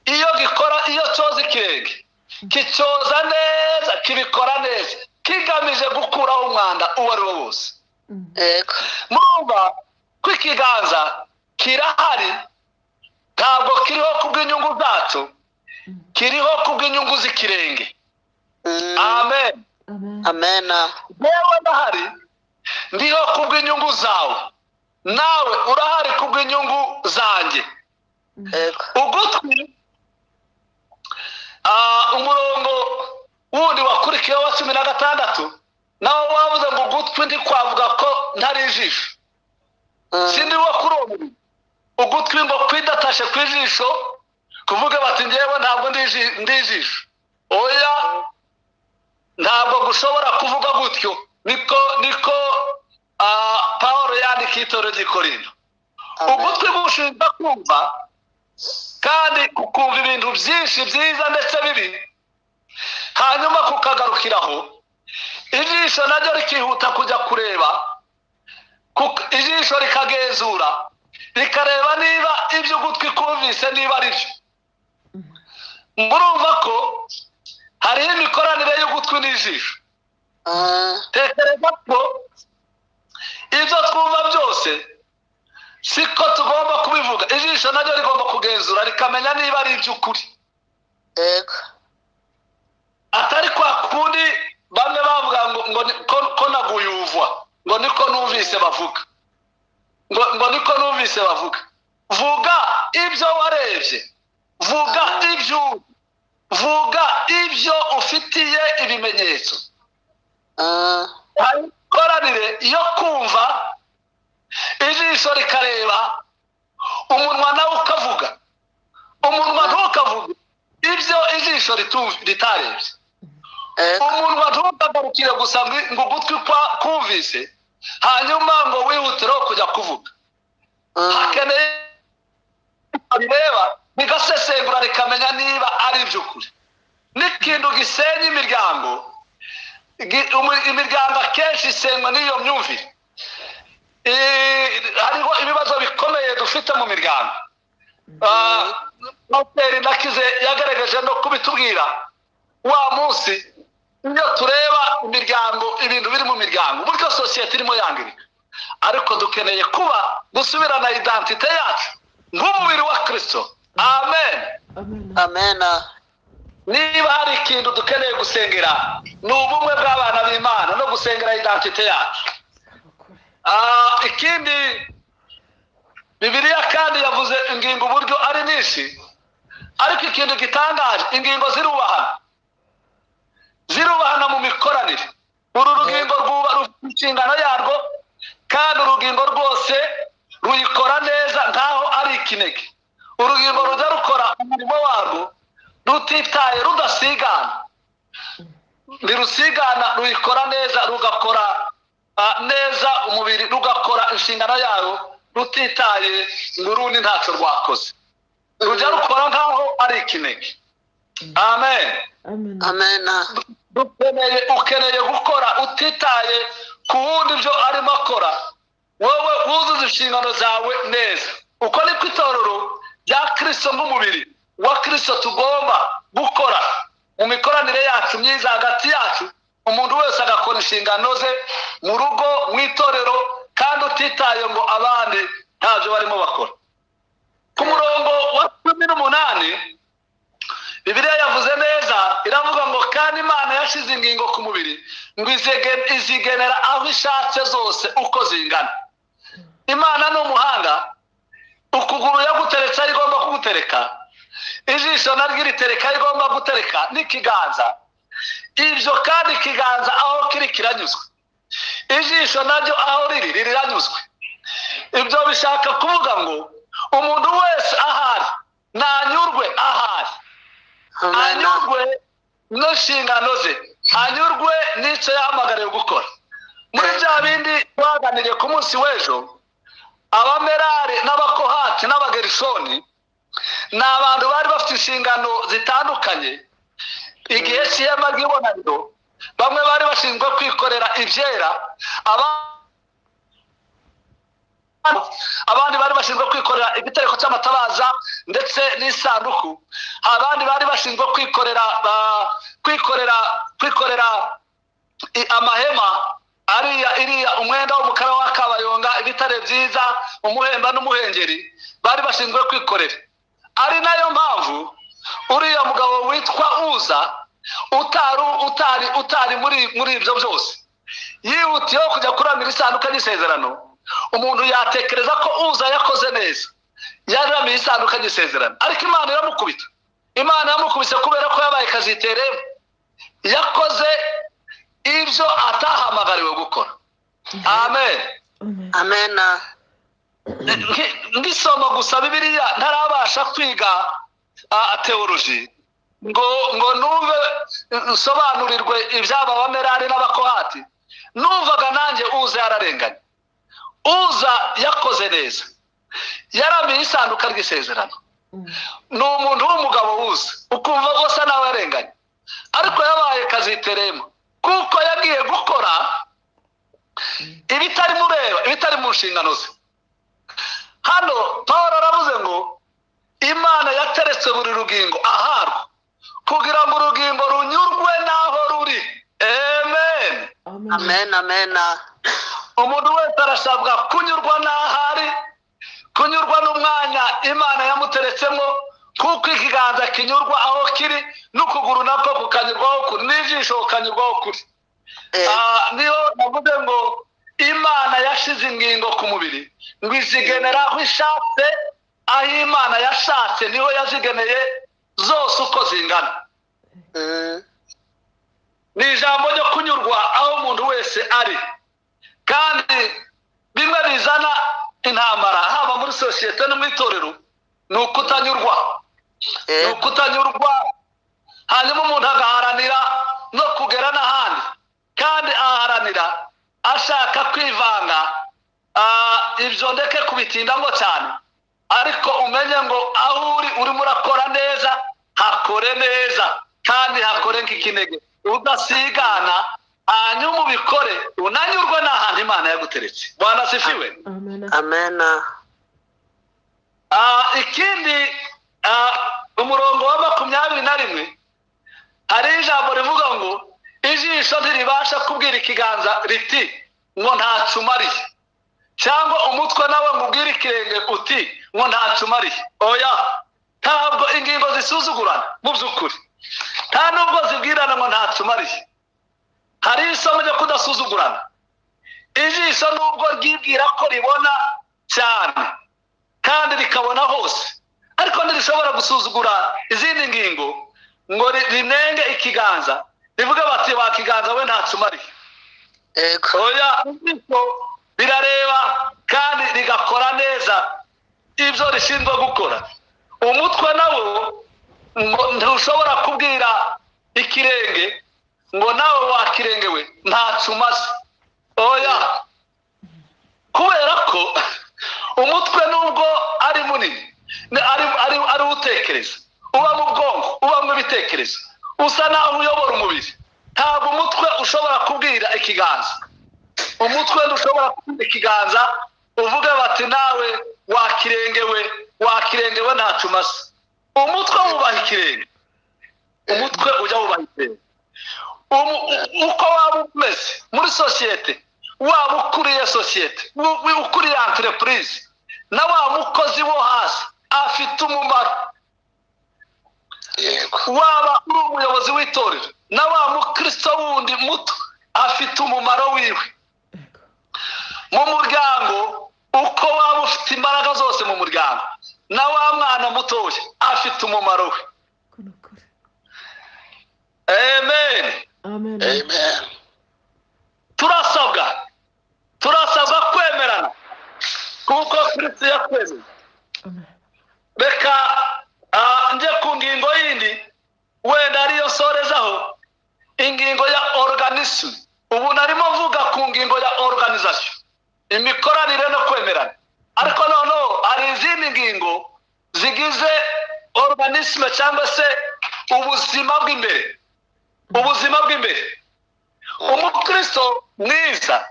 iyo cyoza ikirenge, kicyoza neza, kibikora neza, kigamije gukuraho umwanda uwo ari wo wose. Murumva ko ikiganza kirahari, ntabwo kiriho kubw'inyungu zacu, kiriho kubw'inyungu z'ikirenge. Amen. Yewe ndahari, ndiho kubw'inyungu zawe, nawe urahari kubw'inyungu zanjye. Ugutwi, umurongo wundi wakurikiyeho wa 16 nawe wavuze ngo ugutwi ndi kwavuga ko ntari ijisho. Sindi wo kuri uwo mubiri. Ugutwi ngo kwidatashe ku ijisho, kuvuga bati njyewe ntabwo ndi ijisho. Oya, ntabwo gushobora kuvuga gutyo. Niko Pawulo yandika itorero ry'i Korinto. Ugutwi gushinzwe kumva, kandi kukumva ibintu byinshi byiza ndetse bibi, hanyuma kukagarukiraho. Ijisho naryo rikihuta kujya kureba, ijisho rikagenzura, rikareba niba ibyo ugutwi kumvise niba ari byo. Murumva ko hariho imikoranire y'ugutwi n'ijisho. tekereza ko ibyo twumva byose siko tugomba kubivuga. Ijisho naryo rigomba kugenzura rikamenya niba ari iby'ukuri, atari kwa kundi bamwe bavuga ngo ko naguyuvwa, ngo niko numvise bavuga, ngo niko numvise bavuga. Vuga ibyo warebye, vuga ibyo ufitiye ibimenyetso. Koranire iyo kumva, ijisho rikareba, umunwa nawe ukavuga. Umunwa ntukavuge ibyo ijisho ritarebye, umunwa ntukagarukire gusa ngo ugutwi kumvise hanyuma ngo wihutire kujya kuvuga. Hakeneye bireba bigasesengura rikamenya niba ari iby'ukuri. N'ikintu gisenya imiryango, imiryango akenshi isenywa n'iyo myumvire. Hariho ibibazo bikomeye dufite mu miryango. Dr. Ndakize yagaragaje no kubitubwira wa munsi iyo tureba imiryango, ibintu biri mu miryango, buryo sosiyete irimo yangirika. Ariko dukeneye kuba gusubirana identite yacu nk'umubiri wa Kristo. Amen. Amen. Niba hari ikintu dukeneye gusengera, ni ubumwe bw'abana b'Imana no gusengera identite yacu. Ikindi Bibiliya kandi yavuze ingingo uburyo ari nyinshi, ariko ikintu gitangaje, ingingo zirubahana mu mikoranire. Uru rugingo rwuba rufite inshingano yarwo, kandi urugingo rwose ruyikora neza nkaho ari ikinege. Urugingo rujya rukora umurimo warwo rutitaye, rudasigana, ntirusigana, ruyikora neza, rugakora neza umubiri, rugakora inshingano yayo rutitaye ngo urundi ntacyo rwakoze. Rujya rukora nkaho ari ikinege. Amen. Ukeneye gukora utitaye ku wundi ibyo arimo akora, wowe wuzuza inshingano zawe neza. Uko niko itorero rya Kristo nk'umubiri wa Kristo tugomba gukora mu mikoranire yacu myiza hagati yacu. Umuntu wese agakora inshingano ze mu rugo, mu itorero, kandi utitaye ngo abandi ntabyo barimo bakora. Ku murongo wa 18 Bibiliya yavuze neza, iravuga ngo kandi Imana yashize ingingo ku mubiri ngo izigenera aho ishatse zose uko zingana. Imana ni umuhanga. Ukuguru yagutereka igomba kugutereka, ijisho naryo iritereka igomba gutereka, n'ikiganza. Ibyo kandi ikiganza aho kiri kiranyuzwe, ijisho naryo aho riri riranyuzwe. Ibyo bishaka kuvuga ngo umuntu wese ahari nanyurwe, ahari anyurwe n'inshingano ze, anyurwe n'icyo yahamagariwe gukora. Muri bya bindi twaganiriye ku munsi w'ejo, Abamerari n'Abakohati n'Abagerishoni ni abantu bari bafite inshingano zitandukanye. Igihe cy'ihema ry'ibonaniro, bamwe bari bashinzwe kwikorera ibyera, abandi bari bashinzwe kwikorera igitereko cy'amatabaza ndetse n'isanduku. Abandi bari bashinzwe kwikorera amahema, iriya umwenda w'umukara wa kabayonga, ibitare byiza, umuhemba n'umuhengeri, bari bashinzwe kwikorera. Ari nayo mpamvu uriya mugabo witwa Uza utari muri ibyo byose yihutiyeho kujya kuramira isanduka y'isezerano. Umuntu yatekereza ko Uza yakoze neza, yaramiye isanduka y'isezerano, ariko Imana iramukubita. Imana yamukubise kubera ko yabaye kaziteremo, yakoze ibyo atahamagariwe gukora. Amen. Amen. Ngisoma gusa Bibiliya ntarabasha kwiga teology ngo numve nsobanurirwe iby'aba Bamerari n'Abakohati. Numvaga nanjye Uza yararenganye. Uza yakoze neza, yaramiye isanduka ry'isezerano. Ni umuntu w'umugabo Uza, ukumva gusa nawe yarenganye, ariko yabaye kaziteremo kuko yagiye gukora ibitari mureba, ibitari mu nshingano ze. Hano Pawulo aravuze ngo Imana yateretse buri rugingo aharwo kugira ngo urugingo runyurwe naho ruri. Amen. Amen. Amen. umuntu wese arasabwa kunyurwa n'ahari, kunyurwa n'umwanya Imana yamuteretsemo, kuko ikiganza kinyurwa aho kiri n'ukuguru nako kukanyurwaho kuri n'ijisho kukanyurwaho kuri. Niyo navuze ngo Imana yashize ingingo ku mubiri ngo izigenera aho ishatse, aho Imana yashatse niho yazigeneye zose uko zingana. Ni ijambo ryo kunyurwa aho umuntu wese ari, kandi bimwe bizana intambara haba muri sosiyete no mu itorero ni ukutanyurwa. Ni ukutanyurwa, hanyuma umuntu agaharanira no kugera n'ahandi, kandi aharanira ashaka kwivanga. Ibyo ndeke kubitindamo cyane, ariko umenye ngo aho uri urimo urakora neza, hakore neza kandi hakore nk'ikinege, udasigana, hanyuma ubikore unanyurwe n'ahantu Imana yaguteretse. Bwana asifiwe. Amen. Ikindi, umurongo wa 21 hari ijambo rivuga ngo ijisho ntiribasha kubwira ikiganza riti ngo ntacumariye, cyangwa umutwe nawe ngo ubwire ikirenge uti ngo ntacumariye. Oya, ntabwo ingingo zisuzugurana mu by'ukuri, nta nubwo zibwirana ngo ntacumariye. Hari isomo ryo kudasuzugurana. Ijisho nubwo ryibwira ko ribona cyane kandi rikabona hose, ariko ntirishobora gusuzugura izindi ngingo ngo rinenge ikiganza rivuga bati wa kiganza we ntacumariye. Oya, ijisho birareba kandi rigakora neza ibyo rishinzwe gukora. Umutwe nawo ntushobora kubwira ikirenge ngo nawe wakirenge we ntacumaze. Oya, kubera ko umutwe nubwo ari munini, ari utekereza, uba mu bwonko, uba mu bitekerezo, usa naho uyobora umubiri. Ntabwo umutwe ushobora kubwira ikiganza. Umutwe ntushobora kubwira ikiganza uvuga bati nawe wakirengewe ntacumaze. Umutwe wubaha ikirenge, umutwe ujya wubaha ikirenge. Uko waba umeze muri sosiyete, waba ukuriye sosiyete, ukuriye entreprise, na wa mukozi wo hasi afite umumaro. Waba uri umuyobozi w'itorero, na wa mukristo wundi muto afite umumaro wiwe. Mu muryango, uko waba ufite imbaraga zose mu muryango, na wa mwana mutoya afite umumaro we. Amen. Amen. Turasabwa kwemerana kuko Kristo yakwemeye. Reka nje ku ngingo yindi wenda ariyo sorezaho, ingingo ya organisme. Ubu narimo mvuga ku ngingo ya organisation, imikoranire no kwemerana, ariko noneho hari izindi ngingo zigize organisme cyangwa se ubuzima bw'imbere. Ubuzima bw'imbere, umukristo mwiza,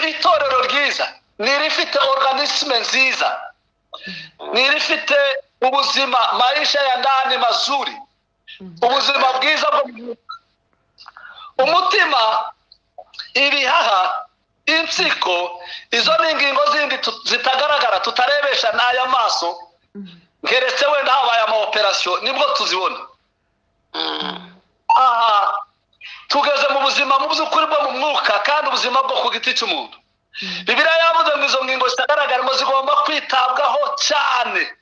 itorero ryiza nirifite organisme nziza, nirifite ubuzima, maisha ya ndani mazuri, ubuzima bwiza bwo umutima, ibihaha, insiko. Izo ni ingingo zindi zitagaragara, tutarebesha n'aya maso, ngeretse wenda habaye ama operation nibwo tuzibona. Tugeze mu buzima mu by'ukuri bwo mu mwuka, kandi ubuzima bwo ku giti cy'umuntu. Bibiliya yavuze ngo izo ngingo zitagaragara mo zigomba kwitabwaho cyane.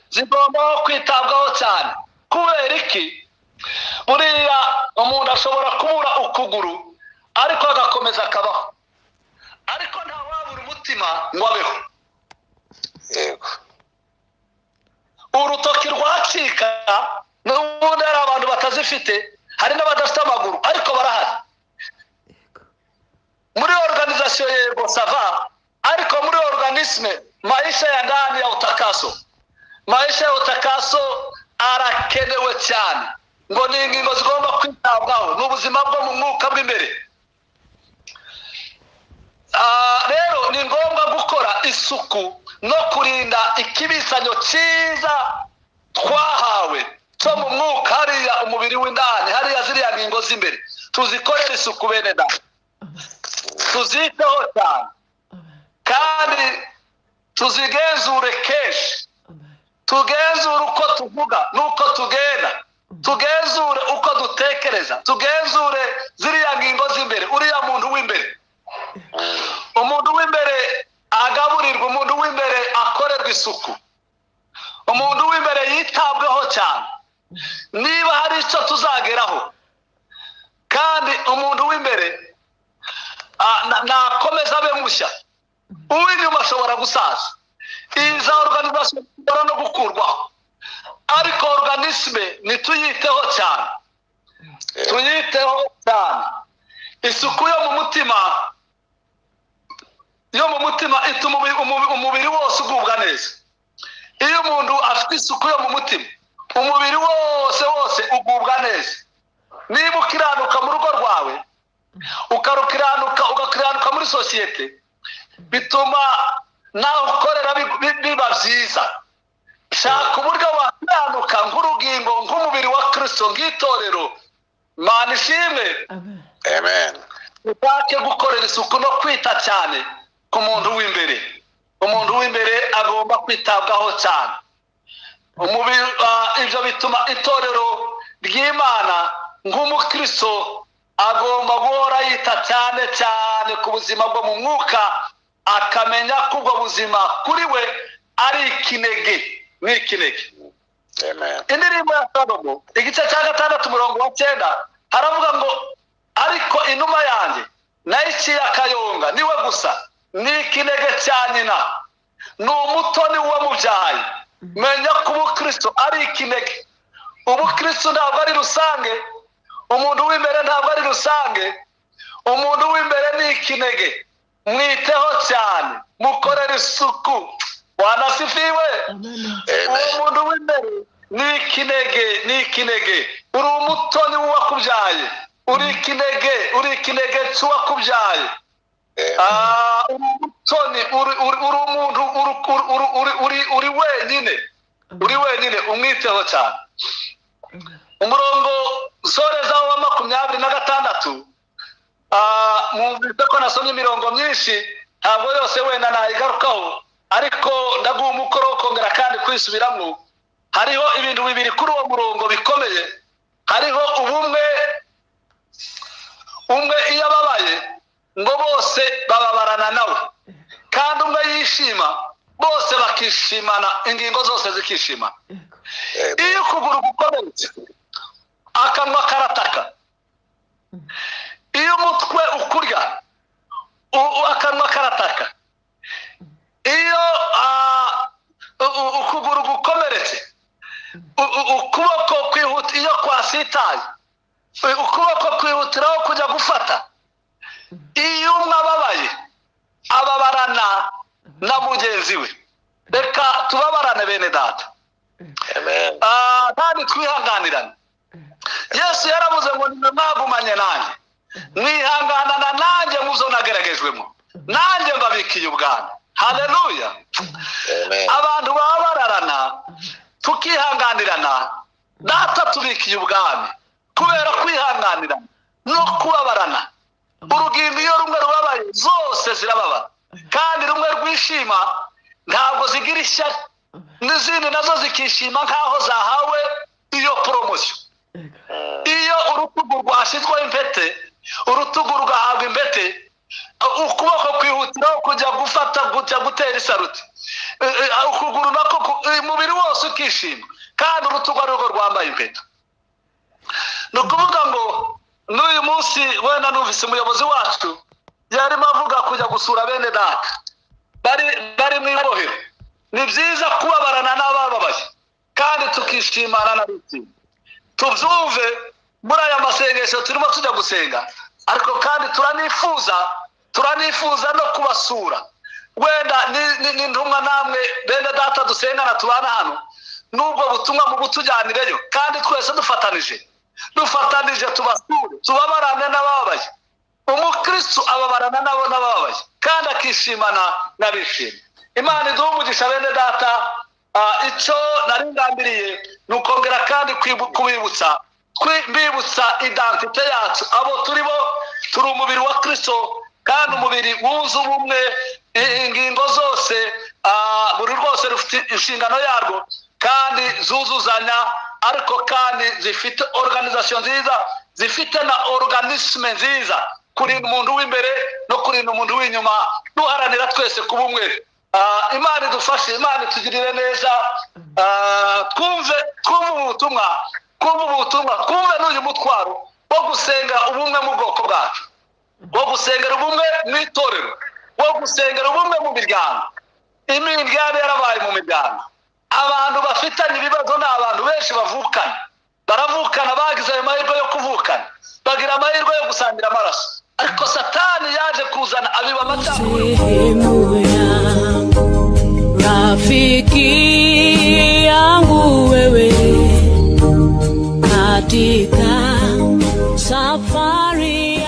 Zigomba kwitabwaho cyane. Kubera iki? Buriya umuntu ashobora kubura ukuguru ariko agakomeza akabaho, ariko nta wabura umutima ngo abeho. Urutoki rwacika, n'ubundi hari abantu batazifite, hari n'abadafite amaguru, ariko barahari. Muri organisation yego sava, ariko muri organisme, maisha ya ndani ya utakaso, maisha ya utakaso arakenewe cyane. Ngo ni ingingo zigomba kwitabwaho n'ubuzima bwo mu mwuka bw'imbere. Rero ni ngombwa gukora isuku no kurinda ikibisanyo cyiza twahawe cyo mu mwuka, hariya umubiri w'indani, hariya ziriya ngingo ngingo z'imbere tuzikorera isuku bene data tuziteho cyane kandi tuzigenzure kenshi tugenzure uko tuvuga n'uko tugenda tugenzure uko dutekereza tugenzure ziriya ngingo z'imbere uriya muntu w'imbere umuntu w'imbere agaburirwa umuntu w'imbere akorerwa isuku umuntu w'imbere yitabweho cyane niba hari icyo tuzageraho kandi umuntu w'imbere nakomeza abe mushya uw'inyuma ashobora gusaza iza organization ishobora no gukurwaho ariko organisme nituyiteho cyane tuyiteho cyane isuku yo mu mutima ituma umubiri wose ugubwa neza iyo umuntu afite isuku yo mu mutima umubiri wose ugubwa neza niba ukiranuka mu rugo rwawe ugakiranuka muri sosiyete bituma nawe ukorera biba byiza shaka uburyo wakiranuka nk'urugingo nk'umubiri wa Kristo ng'itorero Mana ishimwe amen utake gukorera isuku no kwita cyane ku muntu w'imbere umuntu w'imbere agomba kwitabwaho cyane ibyo bituma itorero ry'Imana nk'umukristo agomba guhora yita cyane cyane ku buzima bwo mu mwuka akamenya ko ubwo buzima kuri we ari ikinege n'ikinege indirimbo ya Salomo igice cya 6:9 haravuga ngo ariko inuma yanjye nayiciye akayonga niwe gusa ni ikinege cya nyina ni umutoni w'umubyaye menya ko ubukristo ari ikinege ubukristo ntabwo ari rusange umuntu w'imbere ntabwo ari rusange umuntu w'imbere ni ikinege mwiteho cyane mukorera isuku wanasifiwe umuntu w'imbere ni ikinege uri umutoni w'uwakubyaye uri ikinege cy'uwakubyaye umutoni uri umuntu uri wenyine umwiteho cyane umurongo usorezaho wa 26 mwumvise ko nasomye imirongo myinshi ntabwo yose wenda nayigarukaho ariko ndaguha umukoro wo kongera kandi kwisubiramo hariho ibintu bibiri kuri uwo murongo bikomeye hariho umwe iyo ababaye ngo bose bababarana nawe kandi umwe yishima bose bakishimana ingingo zose zikishimana iyo ukuguru gukomeretse akanwa karataka iyo umutwe ukurya akanwa karataka iyo ukuguru gukomeretse ukuboko kwihuta iyo kwasitaye ukuboko kwihutiraho kujya gufata iyo umwe ababaye ababarana na mugenzi we reka tubabarane bene data kandi twihanganirane Yesu yaravuze ngo nimwagumanye nanjye mwihanganana nanjye muzo nageragejwemo nanjye mbabikiye ubwami haleluya abantu babararana tukihanganirana data tubikiye ubwami kubera kwihanganirana no kubabarana urugingo iyo rumwe rubabaye zose zirababara kandi rumwe rwishima ntabwo zigira ishyari n'izindi nazo zikishima nk'aho zahawe iyo poromosiyo iyo urutugu rwashyizweho impete urutugu rugahabwa impete ukuboko kwihutiraho kujya gutera isaruti ukuguru nako umubiri wose ukishima kandi urutugu ari rwo rwambaye impeta ni ukuvuga ngo n'uyu munsi wenda numvise umuyobozi wacu yarimo avuga kujya gusura bene data bari mu ibohero ni byiza kubabarana n'abababaye kandi tukishimana n'abitsinda tubyumve muri aya masengesho turimo tujya gusenga ariko kandi turanifuza no kubasura wenda n'intumwa namwe bene data dusengana tubana hano n'ubwo butumwa mu butujyanireyo kandi twese dufatanije tubasure tubabarane n'abababaye umukristo ababarana nabo n'abababaye kandi akishimana n'abishimye Imana iduha umugisha bene data icyo nari ngambiriye ni ukongera kandi kubibutsa mbibutsa identite yacu abo turibo turi umubiri wa Kristo kandi umubiri wuze ubumwe ingingo zose buri rwose rufite inshingano yarwo kandi zuzuzanya ariko kandi zifite organisation nziza zifite na organisme nziza kurinda umuntu w'imbere no kurinda umuntu w'inyuma duharanira twese kuba umwe. Imana idufashe, Imana itugirire neza. Twumve ubutumwa twumve n'uyu mutwaro wo gusenga ubumwe mu bwoko bwacu, wo gusengera ubumwe mu itorero, wo gusengera ubumwe mu miryango. Imiryango yarabaye mu miryango, abantu bafitanye ibibazo ni abantu benshi baravukana bagize ayo mahirwe yo kuvukana, bagira amahirwe yo gusangira amaraso, ariko Satani yaje kuzana abiba amacakubiri. Rafiki yangu wewe katika safari